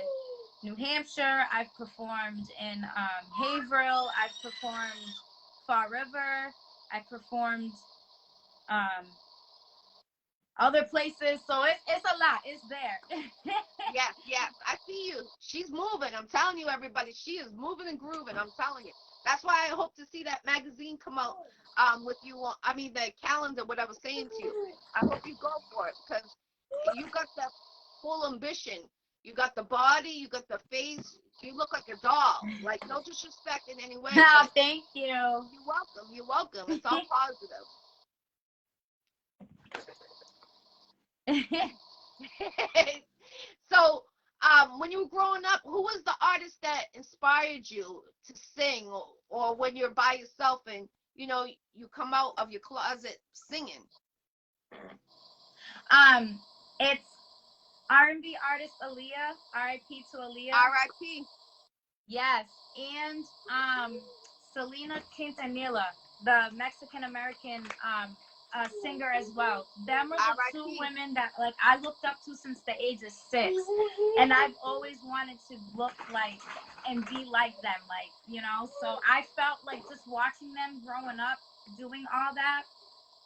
New Hampshire. I've performed in Haverhill. I've performed Far River. I performed other places. So it's a lot. It's there. Yes. I see you. She's moving. I'm telling you, everybody. She is moving and grooving. I'm telling you. That's why I hope to see that magazine come out with you on, the calendar, what I was saying to you. I hope you go for it because you got that full ambition. You got the body, you got the face. You look like a doll. Like, no disrespect in any way. No, thank you. You're welcome. It's all positive. So, when you were growing up, who was the artist that inspired you to sing, or when you're by yourself and you know you come out of your closet singing? It's R&B artist Aaliyah, R.I.P. to Aaliyah. R.I.P. Yes, and Selena Quintanilla, the Mexican American singer as well. Them are the two women that like I looked up to since the age of 6, and I've always wanted to look like and be like them, like, you know. So I felt like just watching them growing up, doing all that,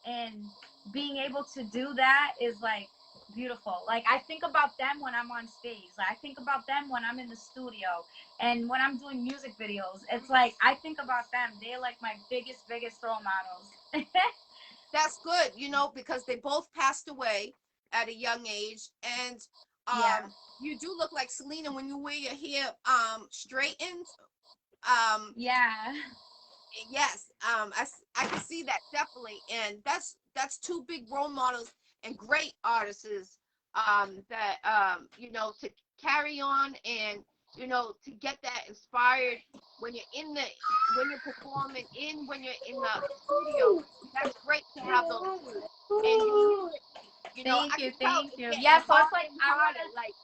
and being able to do that is like beautiful. Like I think about them when I'm on stage. Like, I think about them when I'm in the studio and when I'm doing music videos. It's like I think about them. They're like my biggest role models. That's good, you know, because they both passed away at a young age, and Yeah. you do look like Selena when you wear your hair straightened. Yeah. Yes, I can see that definitely, and that's two big role models and great artists that you know, to carry on, and you know, to get that inspired when you're in the when you're performing in when you're in the studio. That's great to have those two, and you know, I can tell Thank it's you. getting Yeah, so harder it's like and I harder, wanna like.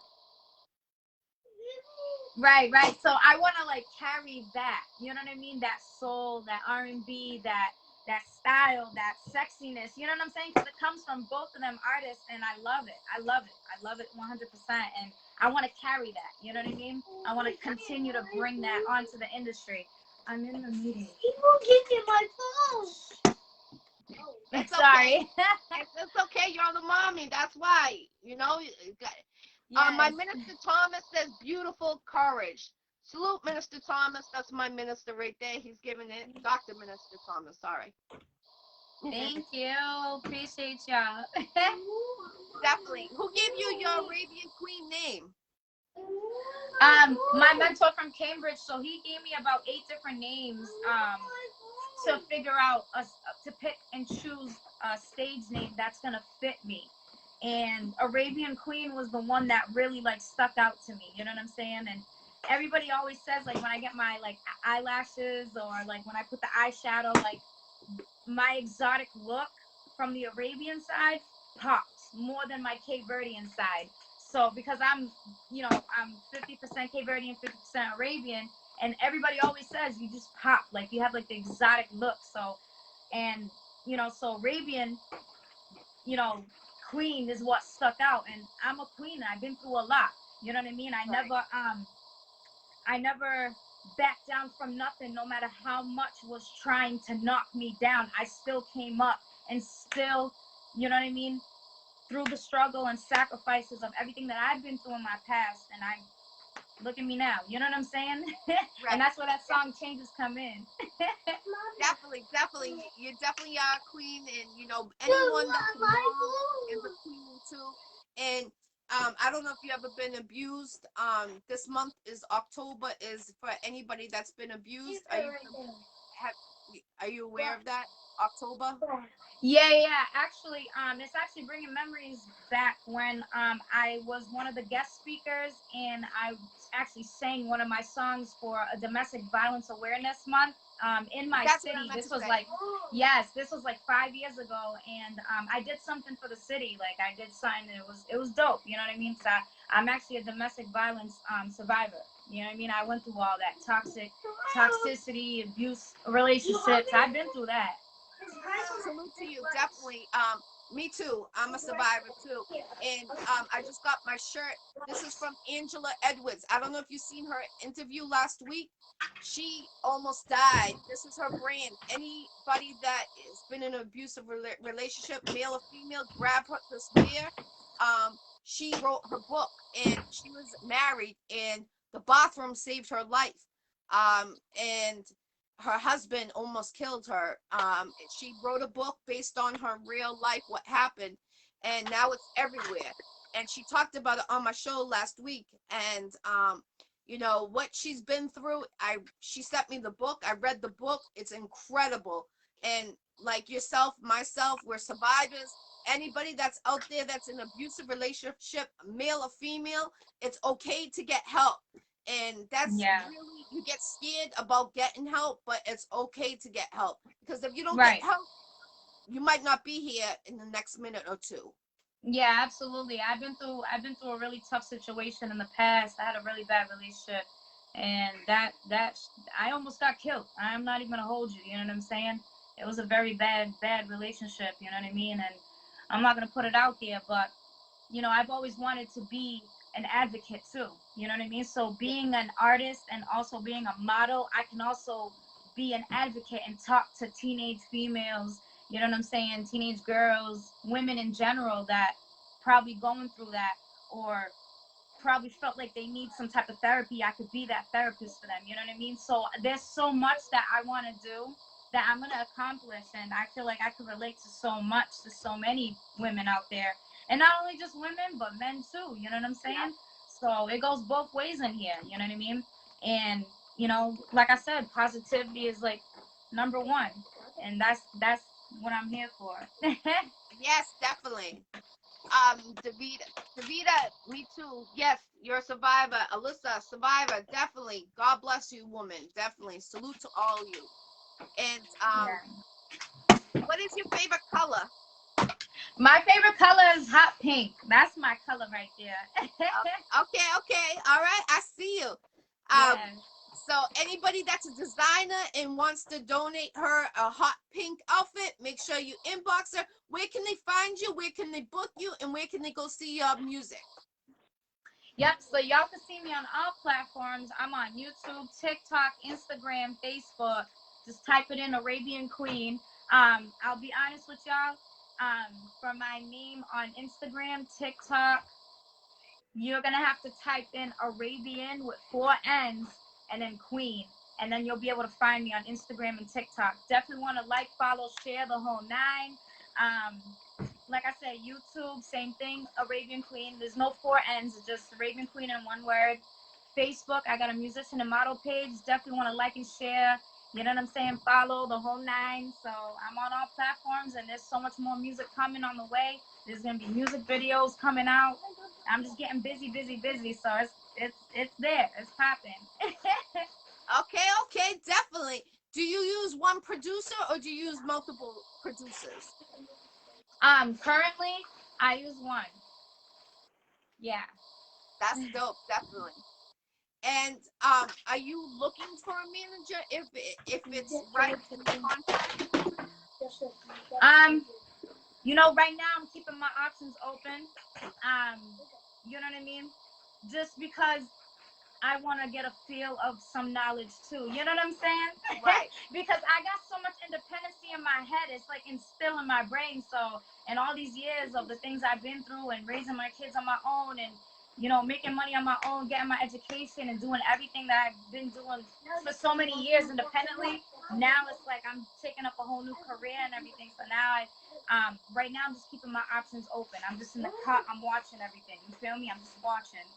Right. So I want to like carry that, you know what I mean? That soul, that R&B, that style, that sexiness. You know what I'm saying? Because it comes from both of them artists, and I love it. I love it 100%. And I want to carry that. You know what I mean? I want to continue to bring that onto the industry. I'm in the meeting. People give me my phone. It's Sorry. Okay. It's okay. You're the mommy. That's why. You know. Yes. My Minister Thomas says beautiful courage. Salute Minister Thomas. That's my minister right there. He's giving it. Dr. Minister Thomas. Sorry. Thank you. Appreciate y'all. Definitely. Who gave you your Arabian Queen name? My mentor from Cambridge, so he gave me about 8 different names to figure out to pick and choose a stage name that's gonna fit me. And Arabian Queen was the one that really like stuck out to me. You know what I'm saying? And everybody always says like when I get my like eyelashes or like when I put the eyeshadow, like my exotic look from the Arabian side pops more than my Cape Verdean side. So because I'm 50% Cape Verdean, 50% Arabian, and everybody always says you just pop, like you have like the exotic look. So, and so Arabian, queen is what stuck out, and I'm a queen. And I've been through a lot. You know what I mean? I never backed down from nothing, no matter how much was trying to knock me down. I still came up and still, you know what I mean, through the struggle and sacrifices of everything that I've been through in my past, and I look at me now. You know what I'm saying? Right. And that's where that song Changes come in. Definitely. You definitely are a queen, and anyone that's a mom is a queen too. And I don't know if you ever been abused. This month is October, is for anybody that's been abused. Are you aware of that? October? Yeah. Actually, it's actually bringing memories back when I was one of the guest speakers, and I actually sang one of my songs for a domestic violence awareness month in my city. This was like, this was like 5 years ago, and I did something for the city. Like I did something, and it was dope. You know what I mean? So I'm actually a domestic violence survivor. You know what I mean? I went through all that toxicity, abuse, relationships. I've been through that. Salute to you, definitely. Me too. I'm a survivor too. And I just got my shirt. This is from Angela Edwards. I don't know if you've seen her interview last week. She almost died. This is her brand. Anybody that has been in an abusive relationship, male or female, grab her this wear. She wrote her book, and she was married, and the bathroom saved her life. And her husband almost killed her. She wrote a book based on her real life, what happened, and now it's everywhere. And she talked about it on my show last week. And what she's been through. She sent me the book. I read the book. It's incredible. And like yourself, myself, we're survivors. Anybody that's out there that's in an abusive relationship, male or female, it's okay to get help. And that's really, you get scared about getting help, but it's okay to get help, because if you don't get help, you might not be here in the next minute or two. Yeah, absolutely. I've been through a really tough situation in the past. I had a really bad relationship, and that I almost got killed. I'm not even gonna hold you. You know what I'm saying? It was a very bad relationship. You know what I mean? And I'm not gonna put it out there, but you know, I've always wanted to be an advocate too. You know what I mean? So being an artist and also being a model, I can also be an advocate and talk to teenage females, you know what I'm saying? Teenage girls, women in general that probably going through that or probably felt like they need some type of therapy. I could be that therapist for them. You know what I mean? So there's so much that I want to do that I'm going to accomplish. And I feel like I could relate to so much, to so many women out there. And not only just women, but men too. You know what I'm saying? Yeah. So it goes both ways in here. You know what I mean? And, you know, like I said, positivity is like number one. And that's what I'm here for. Yes, definitely. Davida, me too. Yes, you're a survivor. Alyssa, survivor, definitely. God bless you, woman. Definitely. Salute to all of you. And Yeah. what is your favorite color? My favorite color is hot pink. That's my color right there. Okay. All right, I see you. Yeah. So anybody that's a designer and wants to donate her a hot pink outfit, make sure you inbox her. Where can they find you? Where can they book you? And where can they go see your music? Yep, so y'all can see me on all platforms. I'm on YouTube, TikTok, Instagram, Facebook. Just type it in Arabian Queen. I'll be honest with y'all. For my name on Instagram, TikTok, you're gonna have to type in Arabian with 4 N's and then Queen, and then you'll be able to find me on Instagram and TikTok. Definitely want to like, follow, share the whole nine. Like I said, YouTube, same thing, Arabian Queen. There's no 4 N's, it's just Arabian Queen in one word. Facebook, I got a musician and model page. Definitely want to like and share. You know what I'm saying? Follow the whole nine. So I'm on all platforms, and there's so much more music coming on the way. There's gonna be music videos coming out. I'm just getting busy. So it's there. It's popping. Okay, definitely. Do you use one producer or do you use multiple producers? Currently I use one. Yeah. That's dope, definitely. And are you looking for a manager if it's right in the contract? You know, right now I'm keeping my options open. You know what I mean? Just because I want to get a feel of some knowledge too. You know what I'm saying? Right. Because I got so much independency in my head. It's like instilled in my brain. So, and all these years of the things I've been through and raising my kids on my own and, you know, making money on my own, getting my education and doing everything that I've been doing for so many years independently. Now it's like I'm taking up a whole new career and everything. So now right now I'm just keeping my options open. I'm just in the cut. I'm watching everything. You feel me? I'm just watching.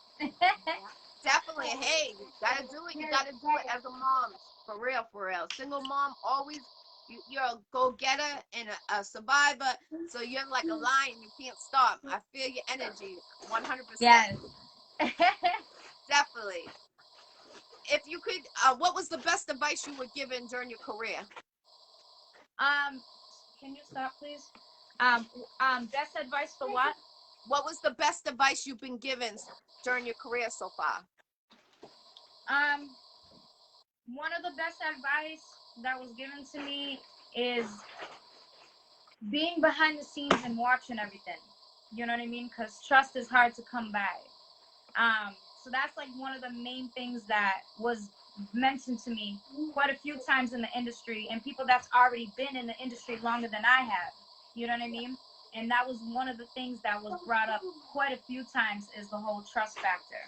Definitely. Hey, you gotta do it. You gotta do it as a mom. For real. Single mom, always, you're a go-getter and a survivor. So you're like a lion. You can't stop. I feel your energy 100%. Yes. Definitely. If you could, what was the best advice you were given during your career? Can you stop, please? Best advice for what? What was the best advice you've been given during your career so far? One of the best advice that was given to me is being behind the scenes and watching everything. You know what I mean? Because trust is hard to come by. So that's like one of the main things that was mentioned to me quite a few times in the industry, and people that's already been in the industry longer than I have. You know what I mean? And that was one of the things that was brought up quite a few times is the whole trust factor.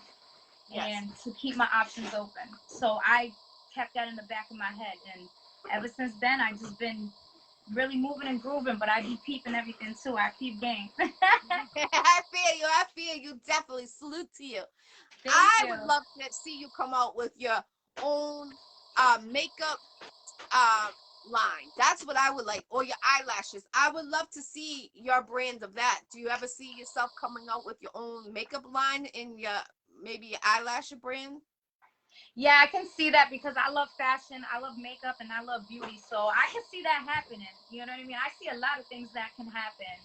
Yes. And to keep my options open. So I kept that in the back of my head. And ever since then, I've just been really moving and grooving, but I be peeping everything too. I peep game. I feel you. Definitely. Salute to you. I would love to see you come out with your own makeup line. That's what I would like, or your eyelashes. I would love to see your brand of that. Do you ever see yourself coming out with your own makeup line in your maybe your eyelash brand? Yeah, I can see that because I love fashion, I love makeup, and I love beauty. So I can see that happening. You know what I mean? I see a lot of things that can happen.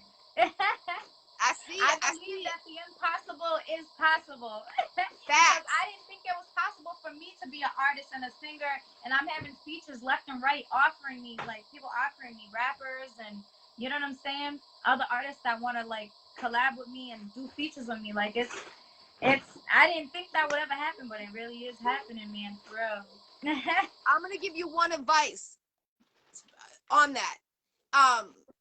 I see I it. I see believe it. that the impossible is possible. Because Facts. I didn't think it was possible for me to be an artist and a singer, and I'm having features left and right offering me, like people offering me, rappers, and you know what I'm saying? Other artists that want to like collab with me and do features with me. Like it's I didn't think that would ever happen, but it really is happening, man, for real. I'm gonna give you one advice on that.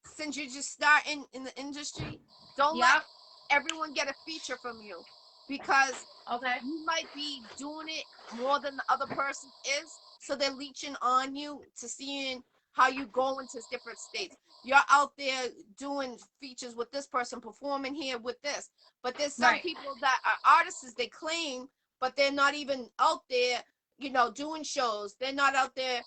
Since you're just starting in the industry, don't let Yep. everyone get a feature from you, because Okay. you might be doing it more than the other person is, so they're leeching on you to seeing how you go into different states. You're out there doing features with this person, performing here with this, but there's some Right. people that are artists, they claim, but they're not even out there, you know, doing shows. They're not out there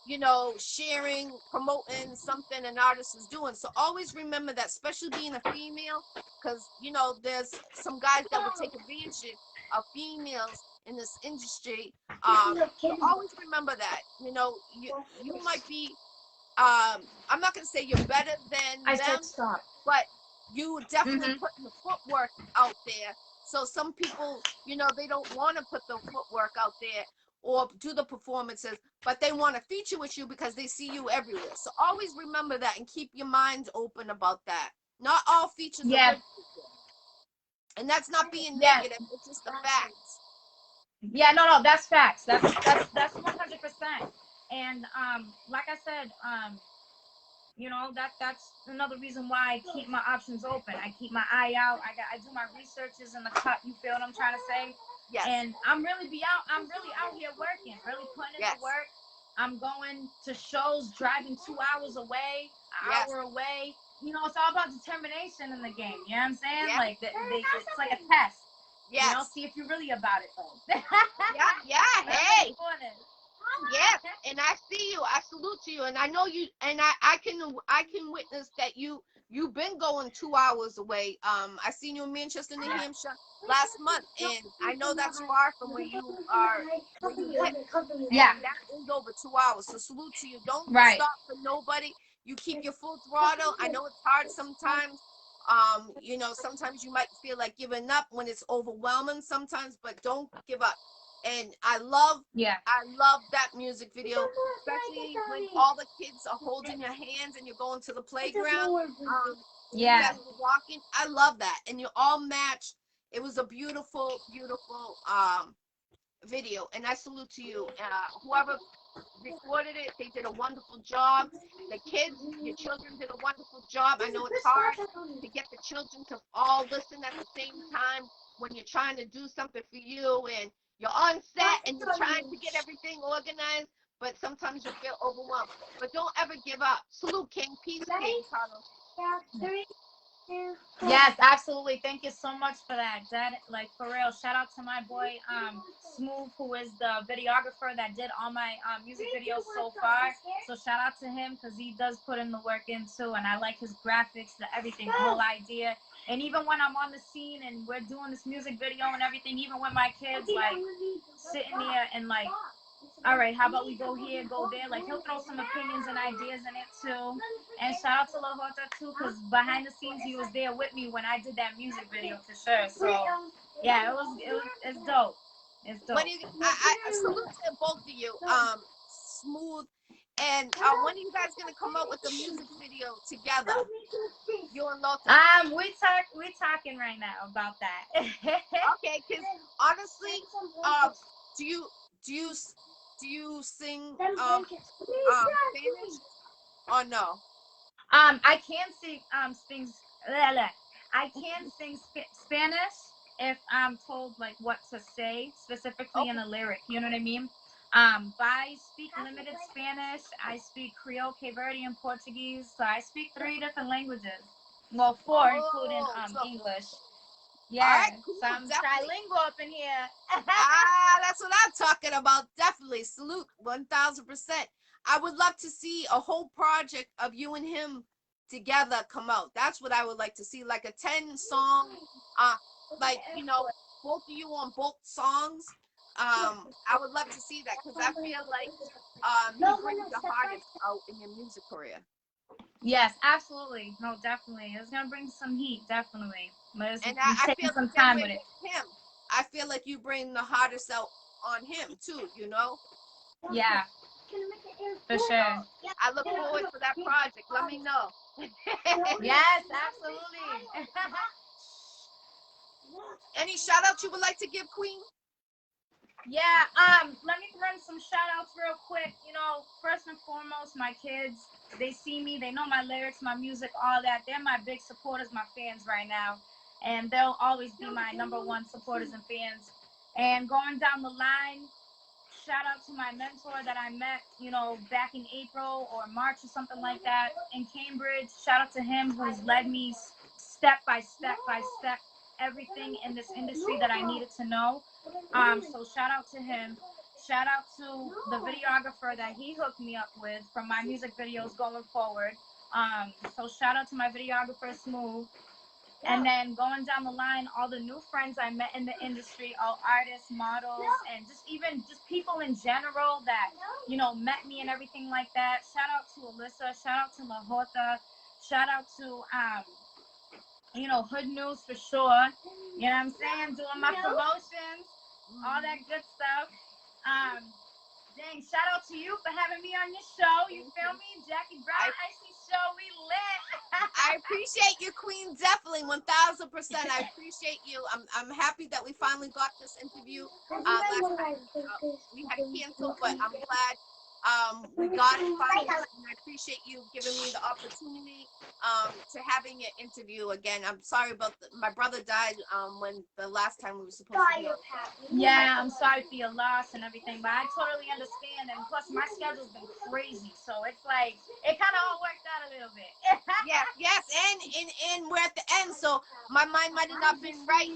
you know, sharing, promoting something an artist is doing. So always remember that, especially being a female, because you know there's some guys that would take advantage of females in this industry. So always remember that. You know, you might be. I'm not gonna say you're better than I them, said stop. but you definitely Mhm. putting the footwork out there. So some people, you know, they don't want to put the footwork out there or do the performances, but they want to feature with you because they see you everywhere. So always remember that and keep your mind open about that. Not all features are Yeah. good features. And that's not being Yeah. negative, it's just the facts. Yeah, no, that's facts. That's 100%. And like I said, you know that's another reason why I keep my options open. I keep my eye out. I do my researches in the cut. You feel what I'm trying to say? Yes. And I'm really out here working, really putting in Yes. the work. I'm going to shows, driving 2 hours away, an Yes. hour away. You know, it's all about determination in the game. You know what I'm saying? Yeah. Like it's like a test. Yes. You know, see if you're really about it. Yeah. Hey. For this. Yes, and I see you. I salute to you, and I know you. And I can witness that you've been going 2 hours away. I seen you in Manchester, New Hampshire last month, and I know that's far from where you are, where you live, Yeah. and that is over 2 hours. So salute to you. Don't Right. stop for nobody. You keep your full throttle. I know it's hard sometimes. You know, sometimes you might feel like giving up when it's overwhelming sometimes, but don't give up. And Yeah. I love that music video, especially when all the kids are holding your hands and you're going to the playground. You Yeah. guys were walking. I love that, and you all matched. It was a beautiful, beautiful video, and I salute to you. Whoever recorded it, they did a wonderful job. The kids, your children did a wonderful job. I know it's hard to get the children to all listen at the same time when you're trying to do something for you and you're on set and you're trying to get everything organized, but sometimes you feel overwhelmed. But don't ever give up. Salute, King. Peace, King Carlos. Yes, absolutely. Thank you so much for that. That, like, for real. Shout out to my boy, Smooth, who is the videographer that did all my music videos so far. So shout out to him because he does put in the work in too, and I like his graphics, the everything, the whole idea. And even when I'm on the scene and we're doing this music video and everything, even with my kids, like sitting there and like, all right, how about we go here, go there? Like, he'll throw some opinions and ideas in it too. And shout out to La Jota too, because behind the scenes he was there with me when I did that music video for sure. So yeah, it's dope. It's dope. When you, I salute to both of you, Smooth, and when are you guys gonna come out with the music video together? You and Lota. We talking right now about that. Okay, because honestly, do you do you do you sing Spanish or no? I can sing I can sing Spanish if I'm told like what to say specifically in Okay. a lyric. You know what I mean? But I speak limited Spanish. I speak Creole, Cape Verde, and Portuguese. So I speak 3 different languages. Well, 4 including So, English. all Yeah. right, cool, So I'm definitely. trilingual up in here. That's what I'm talking about. Definitely salute 1000%. I would love to see a whole project of you and him together come out. That's what I would like to see, like a 10 song, like, you know, both of you on both songs. I would love to see that because I feel like he brings the hardest out in your music career. Yes, absolutely. No, definitely. It's gonna bring some heat, definitely. But it's And I, I taking feel some the same time way with it. with him. I feel like you bring the hardest out on him too, you know? Yeah, for sure. I look forward to that project. Let me know. Yes, absolutely. Any shout outs you would like to give, Queen? Yeah, let me run some shout outs real quick. You know, first and foremost, my kids, they see me, they know my lyrics, my music, all that. They're my big supporters, my fans right now. And they'll always be my #1 supporters and fans. And going down the line, shout out to my mentor that I met, you know, back in April or March or something like that in Cambridge. Shout out to him who's led me step by step by step everything in this industry that I needed to know. So shout out to him. Shout out to the videographer that he hooked me up with for my music videos going forward. So shout out to my videographer Smooth. And then going down the line, all the new friends I met in the industry, all artists, models, and just people in general that, you know, met me and everything like that. Shout out to Alyssa. Shout out to La Jota. Shout out to, you know, Hood News for sure. You know what I'm saying? Doing my promotions, all that good stuff. Dang, shout out to you for having me on your show. You feel me? Jackie Brown, Iccy Showw, we lit. I appreciate you, Queen. Definitely, 1000%. I appreciate you. I'm happy that we finally got this interview. Last time we had to cancel, but I'm glad we got it finally. And I appreciate you giving me the opportunity to having an interview again. I'm sorry about my brother died when the last time we were supposed to be on. Yeah, I'm sorry for your loss and everything, but I totally understand. And plus, my schedule's been crazy, so it's like it kind of all worked out a little bit. Yes, and we're at the end, so my mind might have not been right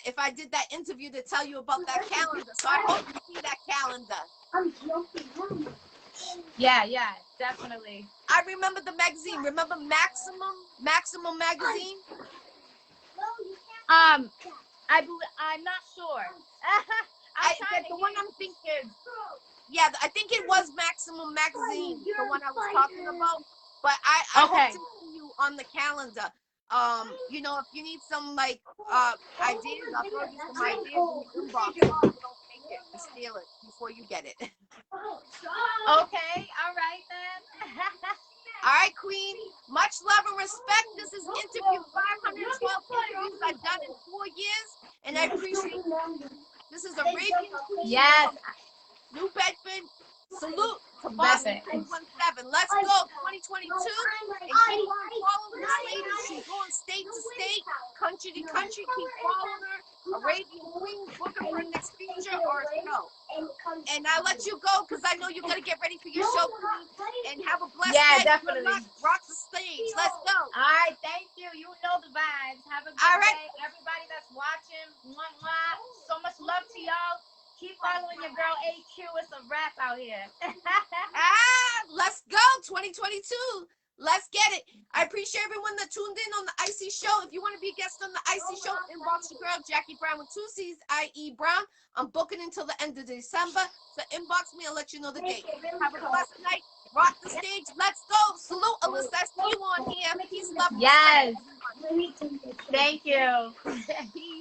if I did that interview to tell you about that calendar. So I hope you see that calendar. Yeah, definitely. I remember the magazine. Remember Maximum magazine? I'm not sure. The one I'm thinking. Yeah, I think it was Maximum magazine, the one I was talking about. But I hope to see you on the calendar. You know, if you need some like ideas, I'll throw you some ideas in the inbox. So you don't take it and steal it before you get it. Okay, all right then. All right, Queen. Much love and respect. This is interview 512 interviews I've done in 4 years, and I appreciate you. This is Arabian Queen. Yes. New Bedford. Salute to Boston 317. Let's go, 2022. And keep on following this lady. She's going state to state, country to country. Keep following her. Arabian Queen, book her for next feature or show. And I'll let you go because I know you got to get ready for your show, Queen. And have a blessed night. Definitely. Rock the stage. Let's go. All right, thank you. You know the vibes. Have a good day. Everybody that's watching, so much love to y'all. Keep following your girl AQ. It's a wrap out here. Let's go. 2022. Let's get it. I appreciate everyone that tuned in on the Iccy Showw. If you want to be a guest on the Iccy Showw, inbox your girl, Jackie Brown with 2 C's, I.E. Brown. I'm booking until the end of December. So inbox me. I'll let you know the date. Have a blessed night. Rock the stage. Let's go. Salute, Alyssa. I see you on here. Peace, love. Yes. Thank you. Peace.